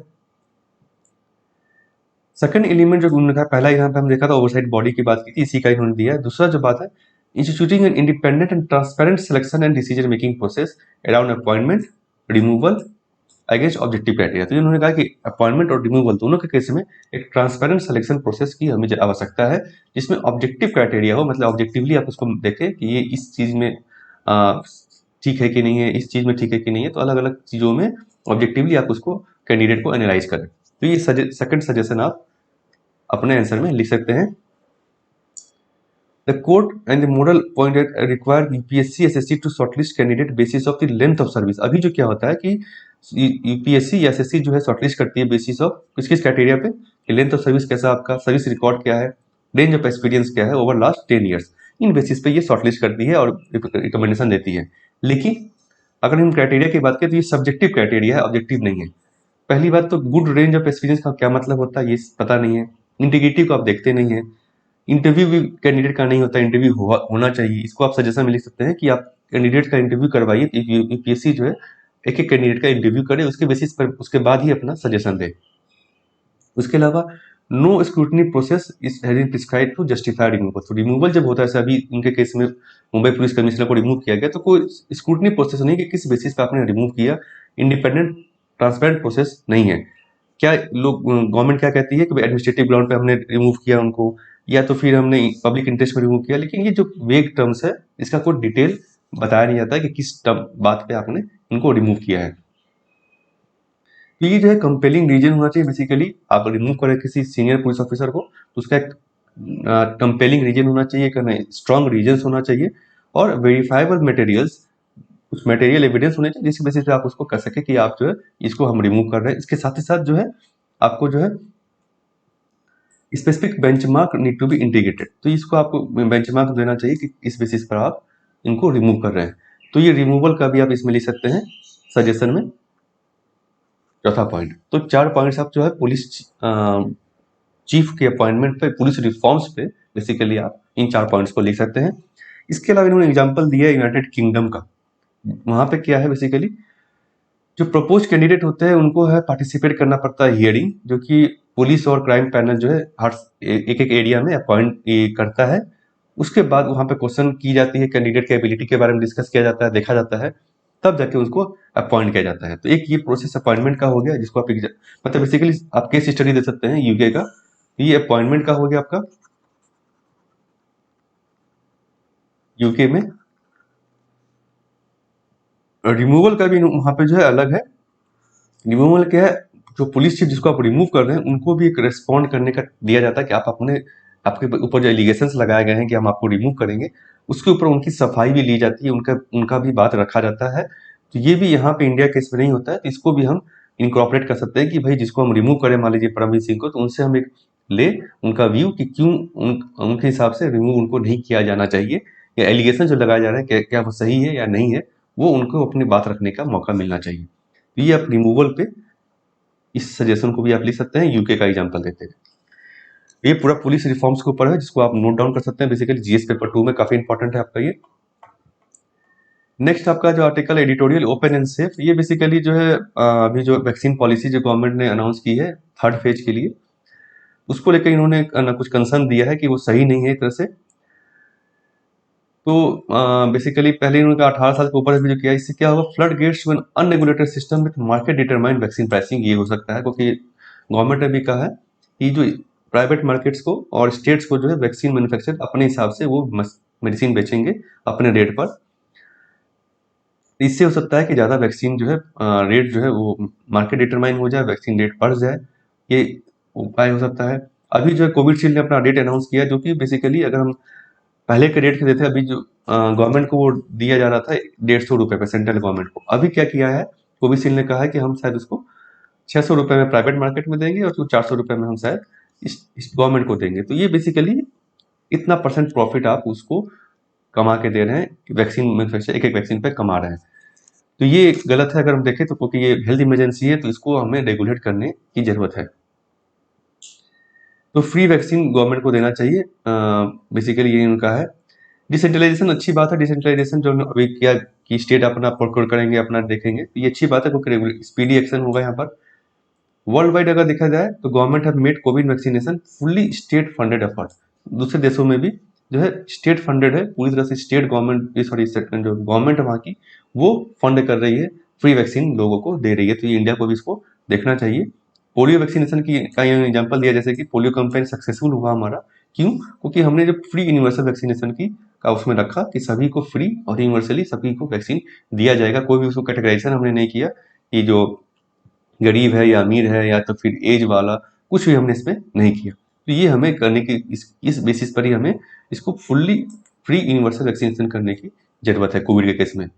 S1: सेकंड एलिमेंट जो उन्होंने कहा, पहला यहाँ पे हम देखा था ओवरसाइट बॉडी की बात की थी, इसी का इन्होंने दिया है। दूसरा जो बात है, instituting an independent and transparent selection and decision making process around appointment, removal against objective criteria. तो इन्होंने कहा कि अपॉइंटमेंट और रिमूवल दोनों के केस में एक ट्रांसपेरेंट सिलेक्शन प्रोसेस की हमें आवश्यकता है, जिसमें ऑब्जेक्टिव क्राइटेरिया हो, मतलब ऑब्जेक्टिवली आप उसको देखें कि ये इस चीज में ठीक है कि नहीं है, इस चीज में ठीक है कि नहीं है। तो अलग अलग चीजों में ऑब्जेक्टिवली आप उसको कैंडिडेट को एनालाइज करें। तो ये सेकंड सजेशन आप अपने आंसर में लिख सकते हैं। The court and the model point require UPSC SSC to shortlist candidate basis of the length of service. अभी जो क्या होता है कि यूपीएससी या एसएससी जो है शॉर्टलिस्ट करती है बेसिस ऑफ किस किस क्राइटेरिया पे, कि लेंथ ऑफ सर्विस कैसा, आपका सर्विस रिकॉर्ड क्या है, रेंज ऑफ एक्सपीरियंस क्या है ओवर लास्ट 10 ईयर्स। इन बेसिस पे ये शॉर्टलिस्ट करती है और रिकमेंडेशन देती है। लेकिन अगर हम क्राइटेरिया की बात करें तो ये सब्जेक्टिव क्राइटेरिया है, ऑब्जेक्टिव नहीं है। पहली बात तो गुड रेंज ऑफ एक्सपीरियंस का क्या मतलब होता है ये पता नहीं है। इंटीग्रिटी को आप देखते नहीं है। इंटरव्यू भी कैंडिडेट का नहीं होता, इंटरव्यू होना चाहिए। इसको आप सजेशन में लिख सकते हैं कि आप कैंडिडेट का इंटरव्यू करवाइए, यूपीएससी जो है एक एक कैंडिडेट का इंटरव्यू करे, उसके बेसिस पर उसके बाद ही अपना सजेशन दे। उसके अलावा no scrutiny process is having prescribe to justify removal. तो रिमूवल जब होता है, अभी उनके केस में मुंबई पुलिस कमिश्नर को रिमूव किया गया, तो कोई स्क्रूटनी प्रोसेस नहीं कि किस बेसिस पे आपने रिमूव किया, इंडिपेंडेंट ट्रांसपेरेंट प्रोसेस नहीं है। क्या लोग गवर्नमेंट क्या कहती है कि एडमिनिस्ट्रेटिव ग्राउंड पे हमने रिमूव किया उनको, या तो फिर हमने पब्लिक इंटरेस्ट में रिमूव किया। लेकिन ये जो वेग टर्म्स है, इसका कोई डिटेल बताया नहीं जाता है कि किस बात पे आपने इनको रिमूव किया है। तो ये जो है कंपेलिंग रीजन होना चाहिए। बेसिकली आप रिमूव करें किसी सीनियर पुलिस ऑफिसर को, तो उसका एक कंपेलिंग रीजन होना चाहिए, स्ट्रॉन्ग रीजन होना चाहिए, और वेरीफाइबल मटेरियल्स, कुछ मटेरियल एविडेंस होने चाहिए जिसकी बेसिस पे आप उसको कह सके कि आप जो है इसको हम रिमूव कर रहे हैं। इसके साथ ही साथ जो है आपको जो है specific benchmark need to be integrated. तो इसको आपको बेंचमार्क देना चाहिए कि इस बेसिस पर आप इनको रिमूव कर रहे हैं। तो ये रिमूवल का भी आप इसमें लिख सकते हैं सजेशन में, चौथा पॉइंट। तो 4 पॉइंट्स आप जो है पुलिस चीफ के अपॉइंटमेंट पे, पुलिस रिफॉर्म्स पे बेसिकली आप इन 4 पॉइंट्स को लिख सकते हैं। इसके अलावा इन्होंने एग्जाम्पल दिया है यूनाइटेड किंगडम का। वहां पे क्या है, बेसिकली जो प्रपोज कैंडिडेट होते हैं उनको है पार्टिसिपेट करना पड़ता है हियरिंग, जो कि पुलिस और क्राइम पैनल जो है हर एक एक एरिया में अपॉइंट करता है। उसके बाद वहां पे क्वेश्चन की जाती है, कैंडिडेट के एबिलिटी के बारे में डिस्कस किया जाता है, देखा जाता है, तब जाके उसको अपॉइंट किया जाता है। तो एक ये प्रोसेस अपॉइंटमेंट का हो गया, जिसको आप मतलब बेसिकली आप केस स्टडी दे सकते हैं यूके का। ये अपॉइंटमेंट का हो गया आपका यूके में। रिमूवल का भी वहां पे जो है अलग है। रिमूवल क्या है, जो पुलिस चीफ जिसको आप रिमूव कर रहे हैं उनको भी एक रिस्पॉन्ड करने का दिया जाता है कि आप अपने आपके ऊपर जो एलिगेशंस लगाए गए हैं कि हम आपको रिमूव करेंगे, उसके ऊपर उनकी सफाई भी ली जाती है, उनका उनका भी बात रखा जाता है। तो ये भी यहाँ पे इंडिया केस में नहीं होता है, तो इसको भी हम इनकॉर्पोरेट कर सकते हैं कि भाई जिसको हम रिमूव करें, मान लीजिए परमवीर सिंह को, तो उनसे हम एक ले उनका व्यू कि क्यों उनके हिसाब से रिमूव उनको नहीं किया जाना चाहिए, या एलिगेशन जो लगाए जा रहे हैं क्या वो सही है या नहीं है, वो उनको अपनी बात रखने का मौका मिलना चाहिए। तो ये आप रिमूवल पे इस सजेशन को भी आप लिख सकते हैं यूके का एग्जांपल देते हैं। ये पूरा पुलिस रिफॉर्म्स के ऊपर है, जिसको आप नोट डाउन कर सकते हैं, बेसिकली जीएस पेपर 2 में काफी इंपॉर्टेंट है आपका ये। नेक्स्ट आपका जो article editorial open and safe, ये बेसिकली जो है अभी जो वैक्सीन पॉलिसी जो गवर्नमेंट ने अनाउंस की है थर्ड फेज के लिए, उसको लेकर इन्होंने कुछ कंसर्न दिया है कि वो सही नहीं है एक तरह से। तो बेसिकली पहले इन्होंने 18 साल के ऊपर अभी जो किया, इससे क्या होगा, flood gates to an unregulated system with market determined vaccine pricing, ये हो सकता है क्योंकि गवर्नमेंट ने भी कहा है कि जो प्राइवेट मार्केट्स को और स्टेट्स को जो है वैक्सीन मैन्युफैक्चर अपने हिसाब से वो मेडिसिन बेचेंगे अपने रेट पर। इससे हो सकता है कि ज़्यादा वैक्सीन जो है रेट जो है वो मार्केट डिटरमाइन हो जाए, वैक्सीन रेट बढ़ जाए, ये उपाय हो सकता है। अभी जो है कोविडशील्ड ने अपना रेट अनाउंस किया, जो कि बेसिकली अगर हम पहले के रेट के देते, अभी जो गवर्नमेंट को वो दिया जा रहा था 150 रुपये पे सेंट्रल गवर्नमेंट को, अभी क्या किया है कोविशील्ड ने, कहा है कि हम शायद उसको 600 रुपये में प्राइवेट मार्केट में देंगे और 400 रुपये में हम शायद इस गवर्नमेंट को देंगे। तो ये बेसिकली इतना परसेंट प्रॉफिट आप उसको कमा के दे रहे हैं, वैक्सीन मैन्युफैक्चर एक एक वैक्सीन पे कमा रहे हैं। तो ये गलत है अगर हम देखें तो, क्योंकि ये हेल्थ इमरजेंसी है, तो इसको हमें रेगुलेट करने की जरूरत है। तो फ्री वैक्सीन गवर्नमेंट को देना चाहिए, बेसिकली ये उनका है। डिसेंट्रलाइजेशन अच्छी बात है, डिसेंट्रलाइजेशन जो अभी किया कि स्टेट अपना प्रोक्योर करेंगे, अपना देखेंगे, तो ये अच्छी बात है क्योंकि स्पीडी एक्शन होगा यहाँ पर। वर्ल्ड वाइड अगर देखा जाए तो government have made Covid vaccination fully state funded effort. दूसरे देशों में भी जो है स्टेट फंडेड है, पूरी तरह से स्टेट गवर्नमेंट, सॉरी जो गवर्नमेंट है वहाँ की, वो फंड कर रही है, फ्री वैक्सीन लोगों को दे रही है। तो ये इंडिया को भी इसको देखना चाहिए। पोलियो वैक्सीनेशन की का एग्जाम्पल दिया, जैसे कि पोलियो कैंपेन सक्सेसफुल हुआ हमारा, क्यों? क्योंकि हमने जब फ्री यूनिवर्सल वैक्सीनेशन की का उसमें रखा कि सभी को फ्री और यूनिवर्सली सभी को वैक्सीन दिया जाएगा, कोई भी उसको कैटेगराइजेशन हमने नहीं किया कि जो गरीब है या अमीर है या तो फिर एज वाला, कुछ भी हमने इसमें नहीं किया। तो ये हमें करने की इस बेसिस पर ही हमें इसको फुल्ली फ्री यूनिवर्सल वैक्सीनेशन करने की जरूरत है कोविड के केस में।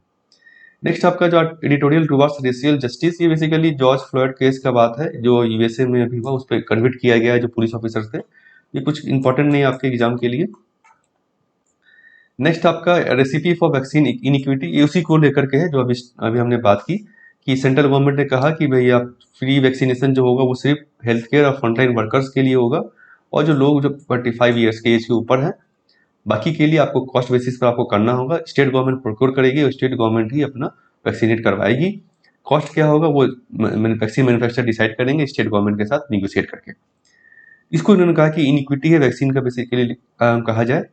S1: नेक्स्ट आपका जो एडिटोरियल टुवर्ड्स रेशियल जस्टिस, ये बेसिकली जॉर्ज फ्लॉयड केस का बात है जो यूएसए में अभी हुआ, उस पर कन्विक्ट किया गया है जो पुलिस ऑफिसर थे। ये कुछ इंपॉर्टेंट नहीं है आपके एग्जाम के लिए। नेक्स्ट आपका रेसिपी फॉर वैक्सीन इनइक्विटी, ये उसी को लेकर के है जो अभी अभी हमने बात की कि सेंट्रल गवर्नमेंट ने कहा कि भाई आप फ्री वैक्सीनेशन जो होगा वो सिर्फ हेल्थ केयर और फ्रंटलाइन वर्कर्स के लिए होगा, और जो लोग जो 45 ईयर्स के एज के ऊपर हैं, बाकी के लिए आपको कॉस्ट बेसिस पर आपको करना होगा। स्टेट गवर्नमेंट प्रोक्योर करेगी और स्टेट गवर्नमेंट ही अपना वैक्सीनेट करवाएगी। कॉस्ट क्या होगा वो वैक्सीन मैन्युफैक्चर डिसाइड करेंगे स्टेट गवर्नमेंट के साथ निगोशिएट करके। इसको इन्होंने कहा कि इनइक्विटी है वैक्सीन का बेसिकली कहा जाए।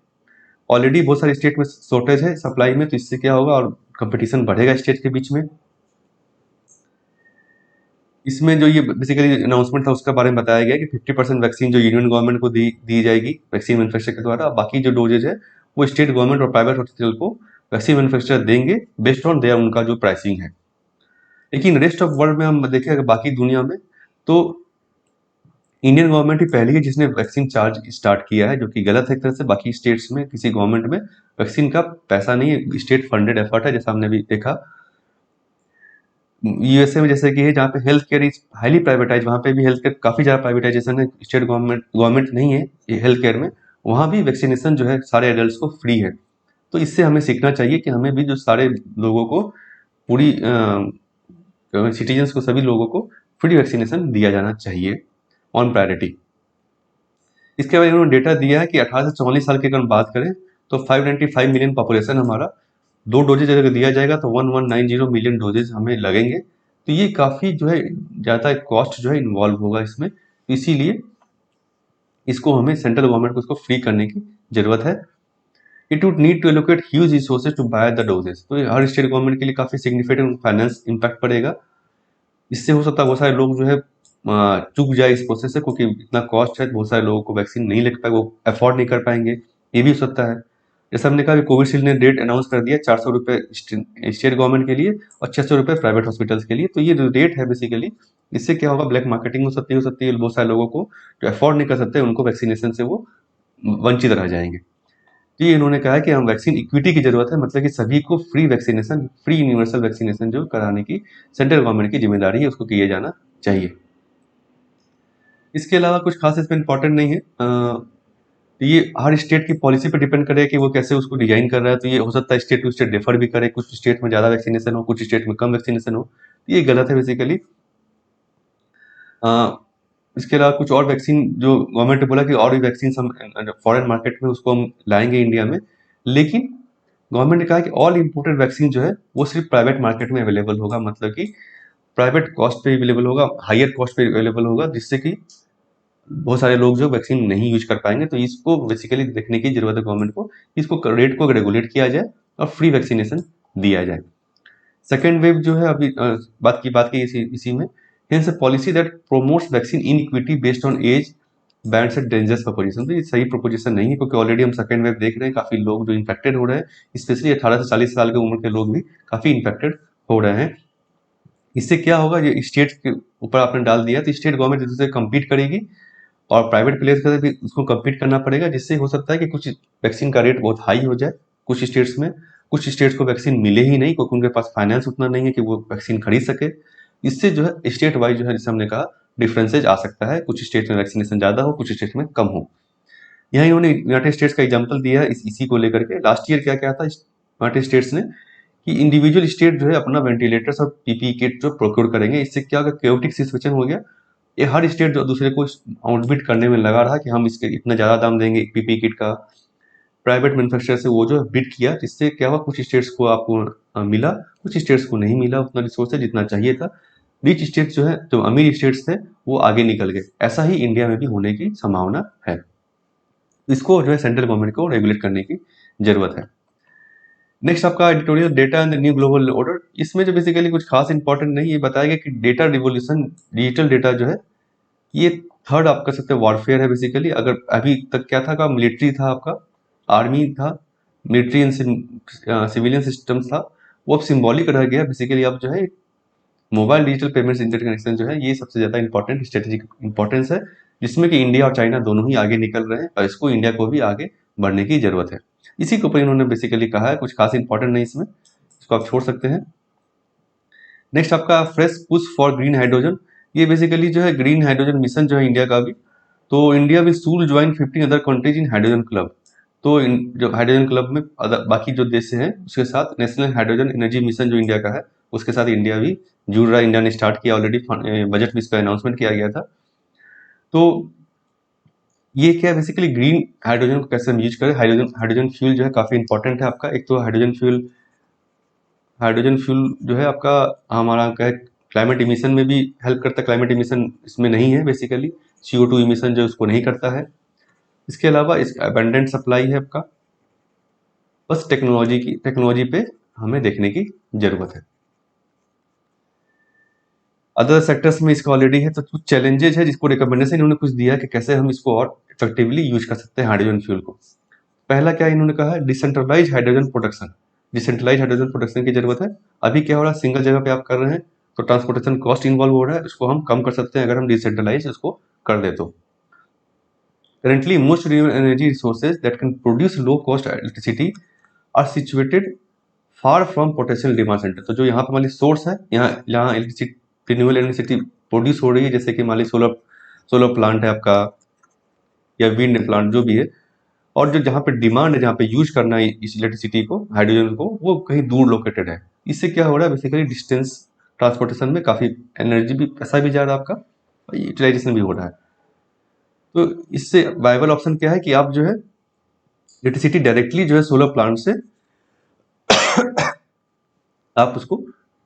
S1: ऑलरेडी बहुत सारे स्टेट में शॉर्टेज है सप्लाई में, तो इससे क्या होगा और कंपटीशन बढ़ेगा स्टेट के बीच में। इसमें जो ये बेसिकली अनाउंसमेंट था उसके बारे में बताया गया कि 50% वैक्सीन जो यूनियन गवर्नमेंट को दी जाएगी वैक्सीन मैन्युफैक्चर के द्वारा, बाकी जो डोजेज है वो स्टेट गवर्नमेंट और प्राइवेट हॉस्पिटल को वैक्सीन मैन्युफैक्चर देंगे बेस्ड ऑन देयर उनका जो प्राइसिंग है। लेकिन रेस्ट ऑफ वर्ल्ड में हम देखें अगर बाकी दुनिया में, तो इंडियन गवर्नमेंट ही पहली है जिसने वैक्सीन चार्ज स्टार्ट किया है, जो कि गलत है एक तरह से। बाकी स्टेट्स में किसी गवर्नमेंट में वैक्सीन का पैसा नहीं है, स्टेट फंडेड एफर्ट है, जैसा हमने अभी देखा। यूएसए में जैसे कि है जहाँ पे health care is highly privatise, वहाँ पे भी हेल्थ केयर काफी ज्यादा प्राइवेटाइजेशन है, स्टेट गवर्नमेंट नहीं है हेल्थ केयर में, वहाँ भी वैक्सीनेशन जो है सारे एडल्ट को फ्री है। तो इससे हमें सीखना चाहिए कि हमें भी जो सारे लोगों को पूरी सिटीजन्स को, सभी लोगों को फ्री वैक्सीनेशन दिया जाना चाहिए ऑन प्रायोरिटी। इसके बाद इन्होंने डेटा दिया है कि 18 से 44 साल की अगर हम बात करें तो 595 मिलियन पॉपुलेशन हमारा, 2 डोजेज अगर दिया जाएगा तो 1190 मिलियन डोजेज हमें लगेंगे। तो ये काफ़ी जो है ज़्यादा कॉस्ट जो है इन्वॉल्व होगा इसमें, तो इसीलिए इसको हमें सेंट्रल गवर्नमेंट को इसको फ्री करने की ज़रूरत है। It would need to allocate huge resources to buy the doses, तो हर स्टेट गवर्नमेंट के लिए काफ़ी सिग्निफिकेंट फाइनेंस इम्पैक्ट पड़ेगा। इससे हो सकता है बहुत सारे लोग जो है चूक जाए इस प्रोसेस से, क्योंकि इतना कॉस्ट है, बहुत सारे लोगों को वैक्सीन नहीं लग पाए, वो अफोर्ड नहीं कर पाएंगे, ये भी हो सकता है। जैसे हमने कहा कि कोविशील्ड ने रेट अनाउंस कर दिया 400 रुपये स्टेट गवर्नमेंट के लिए और 600 रुपये प्राइवेट हॉस्पिटल्स के लिए। तो ये जो रेट है बेसिकली, इससे क्या होगा, ब्लैक मार्केटिंग हो सकती है, बहुत सारे लोगों को जो अफोर्ड नहीं कर सकते उनको वैक्सीनेशन से वो वंचित रह जाएंगे। तो ये इन्होंने कहा है कि हम वैक्सीन इक्विटी की जरूरत है, मतलब कि सभी को free vaccination, free universal vaccination जो कराने की सेंट्रल गवर्नमेंट की जिम्मेदारी है, उसको किया जाना चाहिए। इसके अलावा कुछ खास इसमें इंपॉर्टेंट नहीं है। ये हर स्टेट की पॉलिसी पर डिपेंड करे कि वो कैसे उसको डिजाइन कर रहा है। तो ये हो सकता है स्टेट टू स्टेट डिफर भी करे, कुछ स्टेट में ज़्यादा वैक्सीनेशन हो, कुछ स्टेट में कम वैक्सीनेशन हो, तो ये गलत है बेसिकली। इसके अलावा कुछ और वैक्सीन जो गवर्नमेंट ने बोला कि और भी वैक्सीन हम फॉरेन मार्केट में उसको हम लाएंगे इंडिया में, लेकिन गवर्नमेंट ने कहा कि ऑल इम्पोर्टेड वैक्सीन जो है वो सिर्फ प्राइवेट मार्केट में अवेलेबल होगा, मतलब कि प्राइवेट कॉस्ट पे अवेलेबल होगा, हायर कॉस्ट पे अवेलेबल होगा, जिससे कि बहुत सारे लोग जो वैक्सीन नहीं यूज कर पाएंगे। तो इसको बेसिकली देखने की जरूरत है गवर्नमेंट को, इसको रेट को रेगुलेट किया जाए और फ्री वैक्सीनेशन दिया जाए। सेकेंड वेव जो है अभी बात की इसी में, hence a policy that promotes vaccine inequity based on age bands and dangerous proposition. तो ये सही प्रोपोजिशन नहीं है, क्योंकि ऑलरेडी हम सेकेंड वेव देख रहे हैं, काफी लोग जो इन्फेक्टेड हो रहे हैं, स्पेशली 18 से 40 साल की उम्र के लोग भी काफी इन्फेक्टेड हो रहे हैं। इससे क्या होगा, ये स्टेट के ऊपर आपने डाल दिया, तो स्टेट गवर्नमेंट इससे कम्पीट करेगी और प्राइवेट प्लेयर्स का भी उसको कम्पीट करना पड़ेगा, जिससे हो सकता है कि कुछ वैक्सीन का रेट बहुत हाई हो जाए कुछ स्टेट्स में, कुछ स्टेट्स को वैक्सीन मिले ही नहीं क्योंकि उनके पास फाइनेंस उतना नहीं है कि वो वैक्सीन खरीद सके। इससे जो है स्टेट वाइज जो है, जैसे हमने कहा, डिफरेंसेज आ सकता है, कुछ स्टेट में वैक्सीनेशन ज़्यादा हो, कुछ स्टेट में कम हो। यहाँ इन्होंने यूनाइटेड स्टेट्स का एग्जाम्पल दिया है इसी को लेकर के। लास्ट ईयर क्या क्या था यूनाइटेड स्टेट्स ने कि इंडिविजुअल स्टेट जो है अपना वेंटिलेटर्स और पीपीई किट जो प्रोक्योर करेंगे। इससे क्या होगा, केओटिक सिचुएशन हो गया, ये हर स्टेट जो दूसरे को आउटबिट करने में लगा रहा कि हम इसके इतना ज़्यादा दाम देंगे पीपीई किट का। प्राइवेट मैन्युफैक्चरर से वो जो बिड किया, जिससे क्या हुआ, कुछ स्टेट्स को आपको मिला, कुछ स्टेट्स को नहीं मिला उतना रिसोर्स जितना चाहिए था। रिच स्टेट्स जो है, जो अमीर स्टेट्स थे, वो आगे निकल गए। ऐसा ही इंडिया में भी होने की संभावना है। इसको जो है सेंट्रल गवर्नमेंट को रेगुलेट करने की जरूरत है। नेक्स्ट आपका editorial data and the new global order. इसमें जो बेसिकली कुछ खास इंपॉर्टेंट नहीं, ये बताया गया कि डेटा रिवोल्यूशन, डिजिटल डेटा जो है, ये थर्ड आप कह सकते हैं वॉरफेयर है बेसिकली। अगर अभी तक क्या था का मिलिट्री था आपका, आर्मी था, मिलिट्री एंड सिविलियन सिस्टम था, वो अब सिंबॉलिक रह गया बेसिकली। अब जो है मोबाइल डिजिटल पेमेंट्स इंटरकनेक्शन जो है, ये सबसे ज़्यादा इंपॉर्टेंट स्ट्रेटेजिक इंपॉर्टेंस है, जिसमें कि इंडिया और चाइना दोनों ही आगे निकल रहे हैं और इसको इंडिया को भी आगे बढ़ने की जरूरत है। इसी के ऊपर इन्होंने बेसिकली कहा है, कुछ खास इंपॉर्टेंट नहीं इसमें, इसको आप छोड़ सकते हैं। नेक्स्ट आपका fresh push for green hydrogen. ये बेसिकली जो है ग्रीन हाइड्रोजन मिशन जो है इंडिया का भी, तो इंडिया विल सूल join 15 other countries in hydrogen club. तो जो हाइड्रोजन क्लब में बाकी जो देश हैं उसके साथ नेशनल हाइड्रोजन एनर्जी मिशन जो इंडिया का है, उसके साथ इंडिया भी जुड़ रहा है। इंडिया ने स्टार्ट किया ऑलरेडी, बजट में इसका अनाउंसमेंट किया गया था। तो ये क्या है बेसिकली, ग्रीन हाइड्रोजन को कैसे हम यूज करें। हाइड्रोजन हाइड्रोजन फ्यूल जो है काफ़ी इंपॉर्टेंट है आपका। एक तो हाइड्रोजन फ्यूल जो है आपका हमारा क्या है, क्लाइमेट इमिशन में भी हेल्प करता है। क्लाइमेट इमिशन इसमें नहीं है बेसिकली, CO2 इमिशन जो उसको नहीं करता है। इसके अलावा इस अबंडेंट सप्लाई है आपका। बस टेक्नोलॉजी पे हमें देखने की जरूरत है। अदर सेक्टर्स में इसका ऑलरेडी है, तो कुछ चैलेंजेस है जिसको रिकमेंडेशन इन्होंने कुछ दिया है कि कैसे हम इसको और इफेक्टिवली यूज कर सकते हैं हाइड्रोजन फ्यूल को। पहला क्या इन्होंने कहा है, decentralize hydrogen production. Decentralize hydrogen production की जरूरत है। अभी क्या हो रहा है, सिंगल जगह पे आप कर रहे हैं तो ट्रांसपोर्टेशन कॉस्ट इन्वॉल्व हो रहा है, उसको हम कम कर सकते हैं अगर हम डिसेंट्रलाइज उसको कर दे तो। Currently most renewable energy resources that can produce low cost electricity are situated far from potential demand center. तो जो यहाँ पर हमारी सोर्स है, यहाँ यहाँ इलेक्ट्रिसिटी रिन्यूएबल इलेक्ट्रिसिटी प्रोड्यूस हो रही है, जैसे कि मान ली सोलर प्लांट है आपका या विंड प्लांट जो भी है, और जो जहाँ पे डिमांड है, जहाँ पे यूज करना है इस इलेक्ट्रिसिटी को, हाइड्रोजन को, वो कहीं दूर लोकेटेड है। इससे क्या हो रहा है बेसिकली, डिस्टेंस ट्रांसपोर्टेशन में काफ़ी एनर्जी भी, पैसा भी जा रहा है आपका, और यूटिलाइजेशन भी हो रहा है। तो इससे वायबल ऑप्शन क्या है कि आप जो है इलेक्ट्रिसिटी डायरेक्टली जो है सोलर प्लांट से आप उसको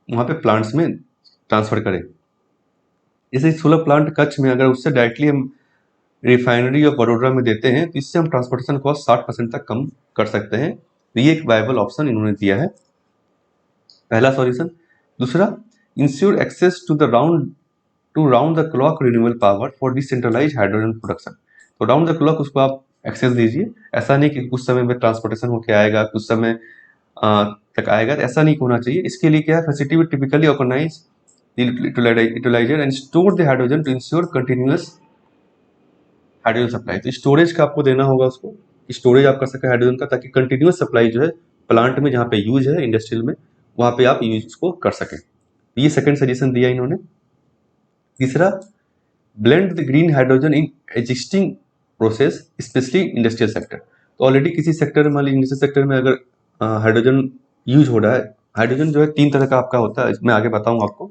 S1: वहाँ पे प्लांट्स में ट्रांसफर करें। जैसे सोलर प्लांट कच्छ में, अगर उससे डायरेक्टली हम रिफाइनरी ऑफ बड़ोदरा में देते हैं तो इससे हम ट्रांसपोर्टेशन कॉस्ट 60% तक कम कर सकते हैं। तो ये एक वायबल ऑप्शन इन्होंने दिया है, पहला सॉल्यूशन। दूसरा, ensure access to round the clock renewable power for decentralize hydrogen production. तो राउंड द क्लॉक उसको आप एक्सेस दीजिए। ऐसा नहीं कि कुछ समय में ट्रांसपोर्टेशन होकर आएगा, कुछ समय तक आएगा, तो ऐसा नहीं होना चाहिए। इसके लिए क्या है, facility will typically organise utilise and store the hydrogen to ensure continuous hydrogen supply. तो स्टोरेज का आपको देना होगा उसको, स्टोरेज आप कर सकें हाइड्रोजन का, ताकि कंटिन्यूअस सप्लाई जो है प्लांट में जहाँ पे यूज है इंडस्ट्रियल में, वहाँ पे आप यूज उसको कर सकें। ये सेकंड सजेशन दिया इन्होंने। तीसरा, blend the green hydrogen in existing process specially industrial sector. तो ऑलरेडी किसी सेक्टर में, मान लीजिए इंडस्ट्रियल सेक्टर में अगर हाइड्रोजन यूज हो रहा है, हाइड्रोजन जो है 3 तरह का आपका होता है, इसमें आगे बताऊंगा आपको।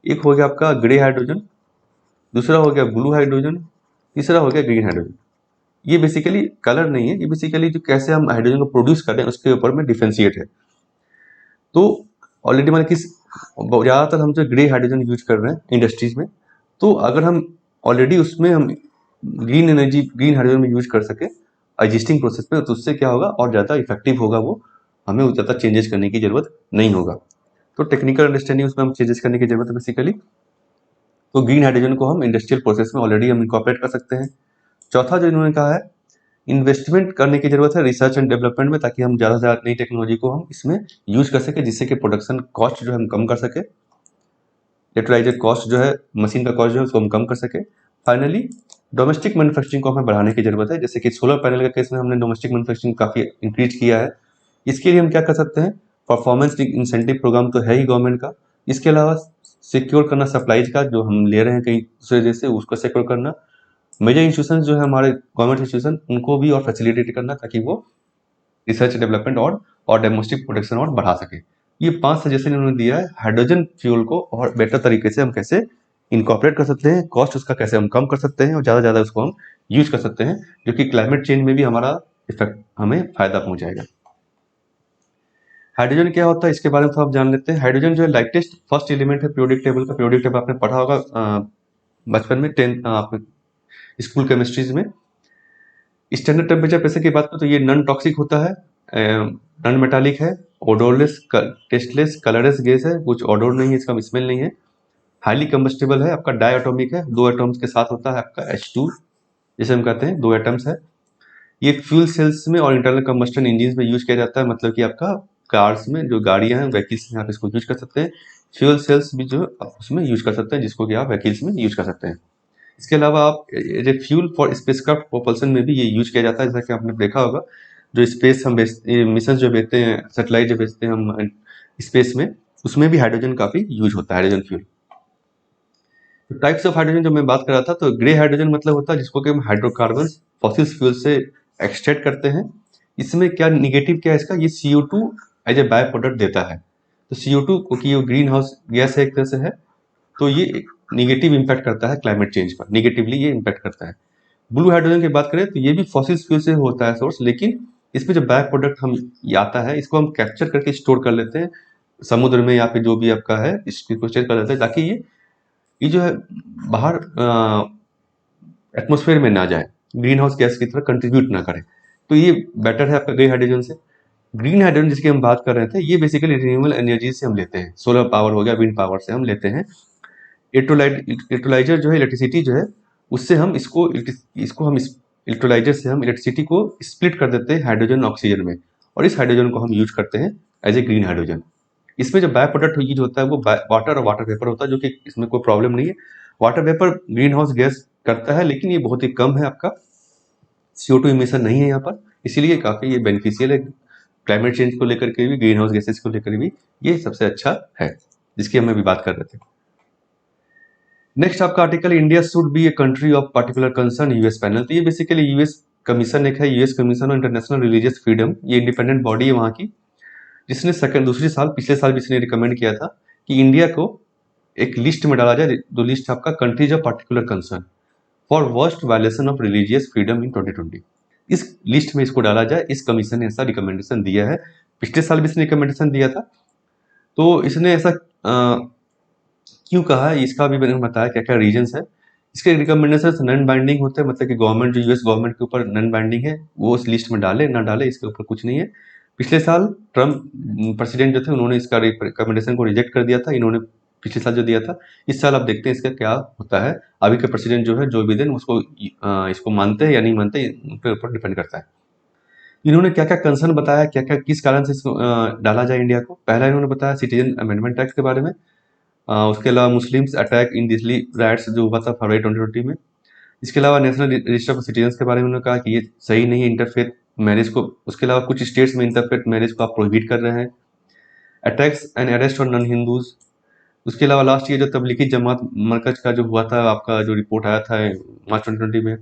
S1: एक हो गया आपका ग्रे हाइड्रोजन, दूसरा हो गया ब्लू हाइड्रोजन, तीसरा हो गया ग्रीन हाइड्रोजन। ये बेसिकली कलर नहीं है, ये बेसिकली जो कैसे हम हाइड्रोजन को प्रोड्यूस कर रहे हैं उसके ऊपर में डिफ्रेंशिएट है। तो ऑलरेडी मान किस ज़्यादातर हम जो ग्रे हाइड्रोजन यूज कर रहे हैं इंडस्ट्रीज में, तो अगर हम ऑलरेडी उसमें हम ग्रीन हाइड्रोजन में यूज कर सके एग्जिस्टिंग प्रोसेस में, तो उससे क्या होगा, और ज़्यादा इफेक्टिव होगा वो, हमें ज़्यादा चेंजेस करने की जरूरत नहीं होगा। तो टेक्निकल अंडरस्टैंडिंग उसमें हम चेंजेस करने की जरूरत है बेसिकली। तो ग्रीन हाइड्रोजन को हम इंडस्ट्रियल प्रोसेस में ऑलरेडी हम इनकॉर्पोरेट कर सकते हैं। चौथा जो इन्होंने कहा है, इन्वेस्टमेंट करने की जरूरत है रिसर्च एंड डेवलपमेंट में, ताकि हम ज़्यादा से ज़्यादा नई टेक्नोलॉजी को हम इसमें यूज कर सके, जिससे कि प्रोडक्शन कॉस्ट जो है हम कम कर सके, इलेक्ट्रोलाइजर कॉस्ट जो है, मशीन का कॉस्ट जो है उसको हम कम कर सके। फाइनली, डोमेस्टिक मैन्युफैक्चरिंग को हमें बढ़ाने की जरूरत है, जैसे कि सोलर पैनल के केस में हमने डोमेस्टिक मैन्युफैक्चरिंग काफ़ी इंक्रीज किया है। इसके लिए हम क्या कर सकते हैं, परफॉर्मेंस इंसेंटिव प्रोग्राम तो है ही गवर्नमेंट का, इसके अलावा सिक्योर करना सप्लाईज का, जो हम ले रहे हैं कहीं दूसरे देश से, उसको सिक्योर करना। मेजर इंस्टीट्यूशन जो है हमारे गवर्नमेंट इंस्टीट्यूशन, उनको भी और फैसिलिटेट करना, ताकि वो रिसर्च डेवलपमेंट और डोमेस्टिक प्रोडक्शन और बढ़ा सके। ये 5 सजेशन इन्होंने दिया है हाइड्रोजन फ्यूल को और बेटर तरीके से हम कैसे इनकॉर्पोरेट कर सकते हैं, कॉस्ट उसका कैसे हम कम कर सकते हैं, और ज़्यादा ज़्यादा उसको हम यूज कर सकते हैं, जो कि क्लाइमेट चेंज में भी हमारा इफेक्ट, हमें फायदा पहुंचाएगा। हाइड्रोजन क्या होता है इसके बारे में तो आप जान लेते हैं। हाइड्रोजन जो है लाइटेस्ट फर्स्ट एलिमेंट है पीरियोडिक टेबल का। पीरियोडिक टेबल आपने पढ़ा होगा बचपन में, 10 स्कूल केमिस्ट्रीज में। स्टैंडर्ड टेम्परेचर प्रेशर की बात करें तो ये नॉन टॉक्सिक होता है, नॉन मेटालिक है, ओडोरलेस, टेस्टलेस, कलरलेस गैस है, कुछ ओडोर नहीं है, इसका स्मेल नहीं है, हाईली कंबस्टेबल है, आपका डायटोमिक है, 2 एटम्स के साथ होता है आपका H2 जिसे हम कहते हैं, 2 एटम्स है। ये फ्यूल सेल्स में और इंटरनल कंबस्टन इंजिन में यूज किया जाता है, मतलब कि आपका कार्स में जो गाड़ियां हैं व्हीकल्स में आप इसको यूज कर सकते हैं। फ्यूल सेल्स भी जो आप उसमें यूज कर सकते हैं, जिसको कि आप व्हीकल्स में यूज कर सकते हैं। इसके अलावा आप as fuel for spacecraft propulsion में भी ये यूज किया जाता है, जैसा कि आपने देखा होगा जो स्पेस हम मिशन जो भेजते हैं, सैटेलाइट जो भेजते हैं हम स्पेस में, उसमें भी हाइड्रोजन काफी यूज होता है, हाइड्रोजन फ्यूल। तो टाइप्स ऑफ हाइड्रोजन जो मैं बात कर रहा था, तो ग्रे हाइड्रोजन मतलब होता है जिसको कि हम हाइड्रोकार्बन फॉसिल फ्यूल से एक्सट्रैक्ट करते हैं। इसमें क्या निगेटिव क्या है इसका, ये CO2 as a by product देता है। तो CO2 क्योंकि ये ग्रीन हाउस गैस है एक तरह से है, तो ये निगेटिव इम्पैक्ट करता है क्लाइमेट चेंज पर, निगेटिवली ये इम्पैक्ट करता है। ब्लू हाइड्रोजन की बात करें तो ये भी फॉसिल फ्यूल से होता है सोर्स, लेकिन इसमें जो बाय प्रोडक्ट हम ये आता है इसको हम कैप्चर करके स्टोर कर लेते हैं समुद्र में, या फिर जो भी आपका है इसको स्टोर कर लेते हैं, ताकि ये जो है बाहर एटमोसफेयर में ना जाए, ग्रीन हाउस गैस की तरह कंट्रीब्यूट ना करे। तो ये बेटर है आपका ग्रे हाइड्रोजन से। ग्रीन हाइड्रोजन जिसकी हम बात कर रहे थे, ये बेसिकली रिन्यूएबल एनर्जी से हम लेते हैं, सोलर पावर हो गया, विंड पावर से हम लेते हैं। इलेक्ट्रोलाइजर जो है, इलेक्ट्रिसिटी जो है, उससे हम इसको हम इलेक्ट्रोलाइजर से हम इलेक्ट्रिसिटी को स्प्लिट कर देते हैं हाइड्रोजन ऑक्सीजन में, और इस हाइड्रोजन को हम यूज करते हैं एज ए ग्रीन हाइड्रोजन। इसमें जो बाय प्रोडक्ट यूज होता है वो वाटर और वाटर वेपर होता है, जो कि इसमें कोई प्रॉब्लम नहीं है। Water vapour green house gas करता है, लेकिन ये बहुत ही कम है, आपका CO2 इमिशन नहीं है यहाँ पर, इसीलिए काफी ये बेनिफिशियल है क्लाइमेट चेंज को लेकर के भी, ग्रीन हाउस गैसेस को लेकर भी ये सबसे अच्छा है, जिसकी हम अभी बात कर रहे थे। नेक्स्ट आपका article, India should be a country of particular concern US panel. तो ये बेसिकली यूएस कमीशन एक है, US commission on international religious freedom, ये इंडिपेंडेंट बॉडी है वहाँ की, जिसने पिछले साल भी इसने रिकमेंड किया था कि इंडिया को एक लिस्ट में डाला जाए, जो लिस्ट आपका countries of particular concern for worst violation of religious freedom इन 2020, इस लिस्ट में इसको डाला जाए। इस कमीशन ने ऐसा रिकमेंडेशन दिया है, पिछले साल भी इसने रिकमेंडेशन दिया था। तो इसने ऐसा क्यों कहा है, इसका भी मैंने बताया क्या क्या रीजंस है। इसके रिकमेंडेशन नॉन बाइंडिंग होते हैं, मतलब कि गवर्नमेंट जो यूएस गवर्नमेंट के ऊपर नॉन बाइंडिंग है, वो उस लिस्ट में डाले ना डाले इसके ऊपर कुछ नहीं है। पिछले साल ट्रम्प प्रेसिडेंट जो थे उन्होंने इसका रिकमेंडेशन को रिजेक्ट कर दिया था, इन्होंने पिछले साल जो दिया था। इस साल आप देखते हैं इसका क्या होता है। अभी के प्रेसिडेंट जो है जो बिडेन, उसको इसको मानते हैं या नहीं मानते, उनके ऊपर डिपेंड करता है। इन्होंने क्या क्या कंसर्न बताया, क्या क्या किस कारण से इसको डाला जाए इंडिया को। पहला इन्होंने बताया सिटीजन अमेंडमेंट एक्ट के बारे में, उसके अलावा Muslims attack in Delhi rights जो हुआ था फरवरी 2020 में। इसके अलावा नेशनल रजिस्टर ऑफ सिटीजन्स के बारे में उन्होंने कहा कि ये सही नहीं है इंटरफेथ मैरिज को। उसके अलावा कुछ स्टेट्स में इंटरफेथ मैरिज को आप प्रोहिबिट कर रहे हैं। Attacks and arrest on non Hindus. उसके अलावा लास्ट ईयर जो तबलीगी जमात मरकज का जो हुआ था, आपका जो रिपोर्ट आया था मार्च 2020 में,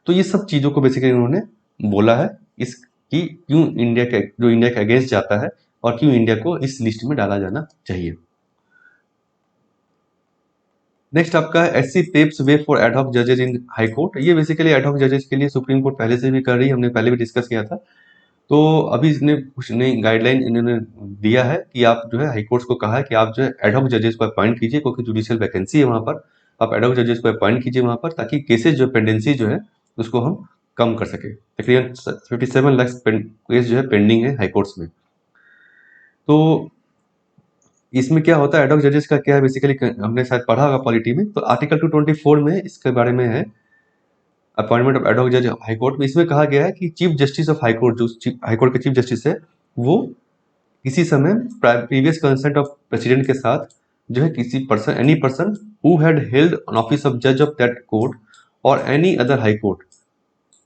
S1: तो ये सब चीज़ों को बेसिकली उन्होंने बोला है इस कि क्यों इंडिया के अगेंस्ट जाता है और क्यों इंडिया को इस लिस्ट में डाला जाना चाहिए। नेक्स्ट आपका है SC paves way for ad hoc जजेस इन हाई कोर्ट। ये बेसिकली एडहॉक जजेस के लिए सुप्रीम कोर्ट पहले से भी कर रही है, हमने पहले भी डिस्कस किया था। तो अभी इसने कुछ नई गाइडलाइन इन्होंने दिया है कि आप जो है हाई कोर्ट्स को कहा है कि आप जो है एडहॉक जजेस को अपॉइंट कीजिए, क्योंकि जुडिशियल वैकेंसी है वहाँ पर। आप एडहॉक जजेस को अपॉइंट कीजिए वहाँ पर, ताकि केसेज जो पेंडेंसी जो है उसको हम कम कर सके। तकरीबन 57 लाख केस जो है पेंडिंग है हाई कोर्ट्स में। तो इसमें क्या होता है, एडहॉक जजेस का क्या है, बेसिकली हमने शायद पढ़ा होगा पॉलिटी में, तो आर्टिकल 224 में इसके बारे में है, अपॉइंटमेंट ऑफ एडहॉक जज हाई कोर्ट में। इसमें कहा गया है कि chief justice of high court, जो हाई कोर्ट के चीफ जस्टिस है, वो किसी समय प्रीवियस कंसेंट ऑफ प्रेसिडेंट के साथ जो है किसी person, any person who had held an office of जज ऑफ दैट कोर्ट और एनी अदर हाई कोर्ट,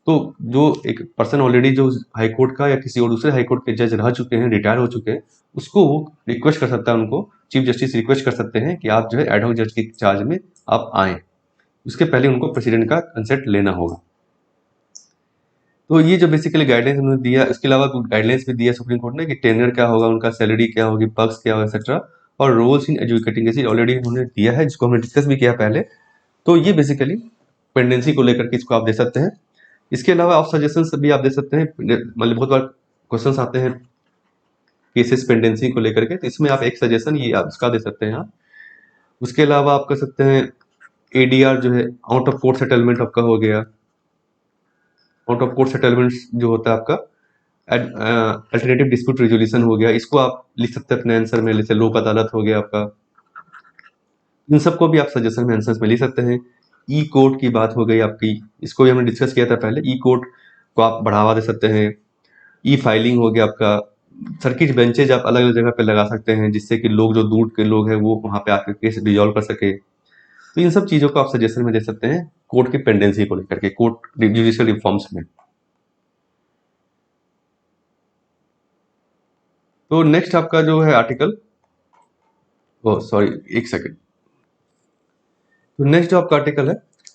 S1: तो जो एक पर्सन ऑलरेडी जो हाई कोर्ट का या किसी और दूसरे हाई कोर्ट के जज रह चुके हैं, रिटायर हो चुके हैं, उसको वो रिक्वेस्ट कर सकता है, उनको चीफ जस्टिस रिक्वेस्ट कर सकते हैं कि आप जो है एडहॉक जज के चार्ज में आप आए। उसके पहले उनको प्रेसिडेंट का कंसेंट लेना होगा। तो ये जो बेसिकली गाइडलाइंस उन्होंने दिया, इसके अलावा कुछ गाइडलाइंस भी दिया सुप्रीम कोर्ट ने कि टेनर क्या होगा, उनका सैलरी क्या होगी, पर्क्स क्या होगा, एक्सेट्रा, और roles in educating cases already उन्होंने दिया है, जिसको हमने डिस्कस भी किया पहले। तो ये बेसिकली पेंडेंसी को लेकर के इसको आप दे सकते हैं। इसके अलावा आप सजेशंस भी आप दे सकते हैं, मतलब बहुत बार क्वेश्चंस आते हैं केसेस पेंडेंसी को लेकर के, तो इसमें आप एक सजेशन ये आप इसका दे सकते हैं आप। उसके अलावा आप कर सकते हैं एडीआर जो है, आउट ऑफ कोर्ट सेटलमेंट आपका हो गया। आउट ऑफ कोर्ट सेटलमेंट जो होता है आपका अल्टरनेटिव डिस्प्यूट रेजोल्यूशन हो गया, इसको आप लिख सकते हैं अपने आंसर में। जैसे लोक अदालत हो गया आपका, इन सबको भी आप सजेशन में आंसर्स में लिख सकते हैं। ई कोर्ट की बात हो गई आपकी, इसको भी हमने डिस्कस किया था पहले। ई कोर्ट को आप बढ़ावा दे सकते हैं। ई फाइलिंग हो गया आपका। सर्किट बेंचेज आप अलग अलग जगह पे लगा सकते हैं, जिससे कि लोग जो दूर के लोग हैं वो वहाँ पे आकर केस रिजॉल्व कर सके। तो इन सब चीज़ों को आप सजेशन में दे सकते हैं कोर्ट की पेंडेंसी को लेकर के, कोर्ट जुडिशियल रिफॉर्म्स में। तो नेक्स्ट आपका जो है आर्टिकल, ओ सॉरी एक सेकेंड। तो नेक्स्ट जो आपका आर्टिकल है,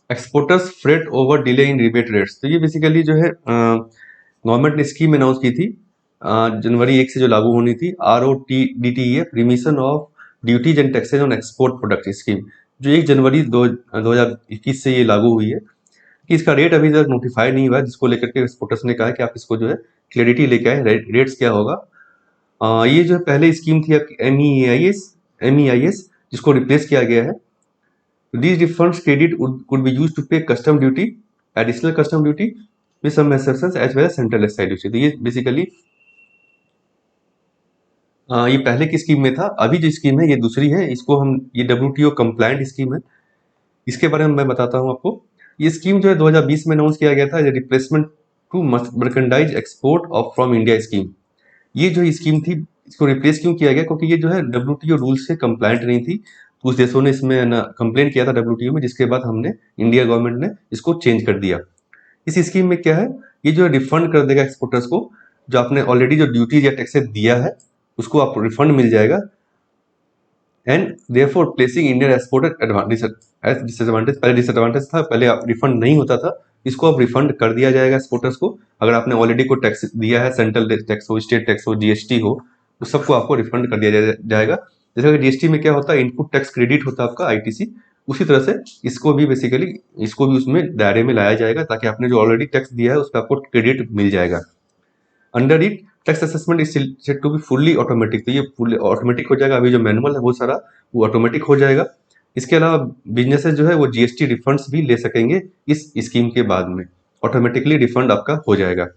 S1: exporters fret over delay in rebate rates. तो ये बेसिकली जो है गवर्नमेंट ने स्कीम अनाउंस की थी जनवरी 1 से जो लागू होनी थी, ROTDTEF, remission of duties and taxes on export product scheme, जो 1 जनवरी 2021 से ये लागू हुई है। कि इसका रेट अभी तक नोटिफाई नहीं हुआ है, जिसको लेकर के एक्सपोर्टर्स ने कहा है कि आप इसको जो है क्लैरिटी लेके आए, रेट्स क्या होगा। ये जो है पहले स्कीम थी आपकी MEIS, जिसको रिप्लेस किया गया है। These refunds credit could be used to pay custom duty, additional custom duty with some exceptions as well as central excise duty। तो ये बेसिकली ये पहले की स्कीम में था। अभी जो स्कीम है ये दूसरी है, इसको हम ये WTO कंप्लायंट स्कीम है। इसके बारे में मैं बताता हूँ आपको। ये स्कीम जो है 2020 में अनाउंस किया गया था, replacement to merchandise export of from India scheme. ये जो स्कीम थी इसको रिप्लेस क्यों किया गया, क्योंकि ये जो है WTO रूल्स से कंप्लायंट नहीं थी। कुछ देशों ने इसमें ना कंप्लेन किया था WTO में, जिसके बाद हमने इंडिया गवर्नमेंट ने इसको चेंज कर दिया। इस स्कीम में क्या है, ये जो रिफंड कर देगा एक्सपोर्टर्स को, जो आपने ऑलरेडी जो ड्यूटीज या टैक्सेस दिया है उसको आप रिफंड मिल जाएगा। And therefore placing Indian exporter disadvantage, पहले डिसएडवांटेज था, पहले रिफंड नहीं होता था, इसको अब रिफंड कर दिया जाएगा एक्सपोर्टर्स को। अगर आपने ऑलरेडी को टैक्स दिया है, सेंट्रल टैक्स हो, स्टेट टैक्स हो, GST हो, तो सबको आपको रिफंड कर दिया जाएगा। जैसे कि GST में क्या होता है, इनपुट टैक्स क्रेडिट होता है आपका ITC, उसी तरह से इसको भी बेसिकली इसको भी उसमें दायरे में लाया जाएगा, ताकि आपने जो ऑलरेडी टैक्स दिया है उस पर आपको क्रेडिट मिल जाएगा। Under it tax assessment is set to be fully automatic. तो ये फुल्ली ऑटोमेटिक हो जाएगा। अभी जो मैनुअल है वो सारा वो ऑटोमेटिक हो जाएगा। इसके अलावा बिजनेसेस जो है वो GST रिफंड्स भी ले सकेंगे इस स्कीम के बाद में, ऑटोमेटिकली रिफंड आपका हो जाएगा।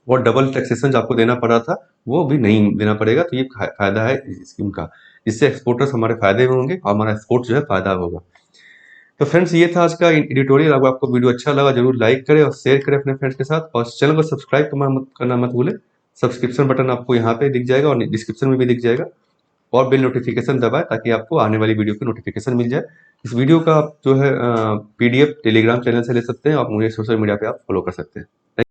S1: और डबल टैक्सेशन जो आपको देना पड़ा था वो भी नहीं देना पड़ेगा। तो ये फायदा है इस स्कीम का, जिससे एक्सपोर्टर्स हमारे फायदे में होंगे और हमारा एक्सपोर्ट जो है फायदा होगा। तो फ्रेंड्स ये था आज का एडिटोरियल। अगर आपको वीडियो अच्छा लगा जरूर लाइक करें और शेयर करें अपने फ्रेंड्स के साथ, और चैनल को सब्सक्राइब करना मत भूलें। सब्सक्रिप्शन बटन आपको यहाँ पे दिख जाएगा और डिस्क्रिप्शन में भी दिख जाएगा, और बेल नोटिफिकेशन दबाएं ताकि आपको आने वाली वीडियो की नोटिफिकेशन मिल जाए। इस वीडियो का आप जो है PDF टेलीग्राम चैनल से ले सकते हैं, और मुझे सोशल मीडिया पे आप फॉलो कर सकते हैं।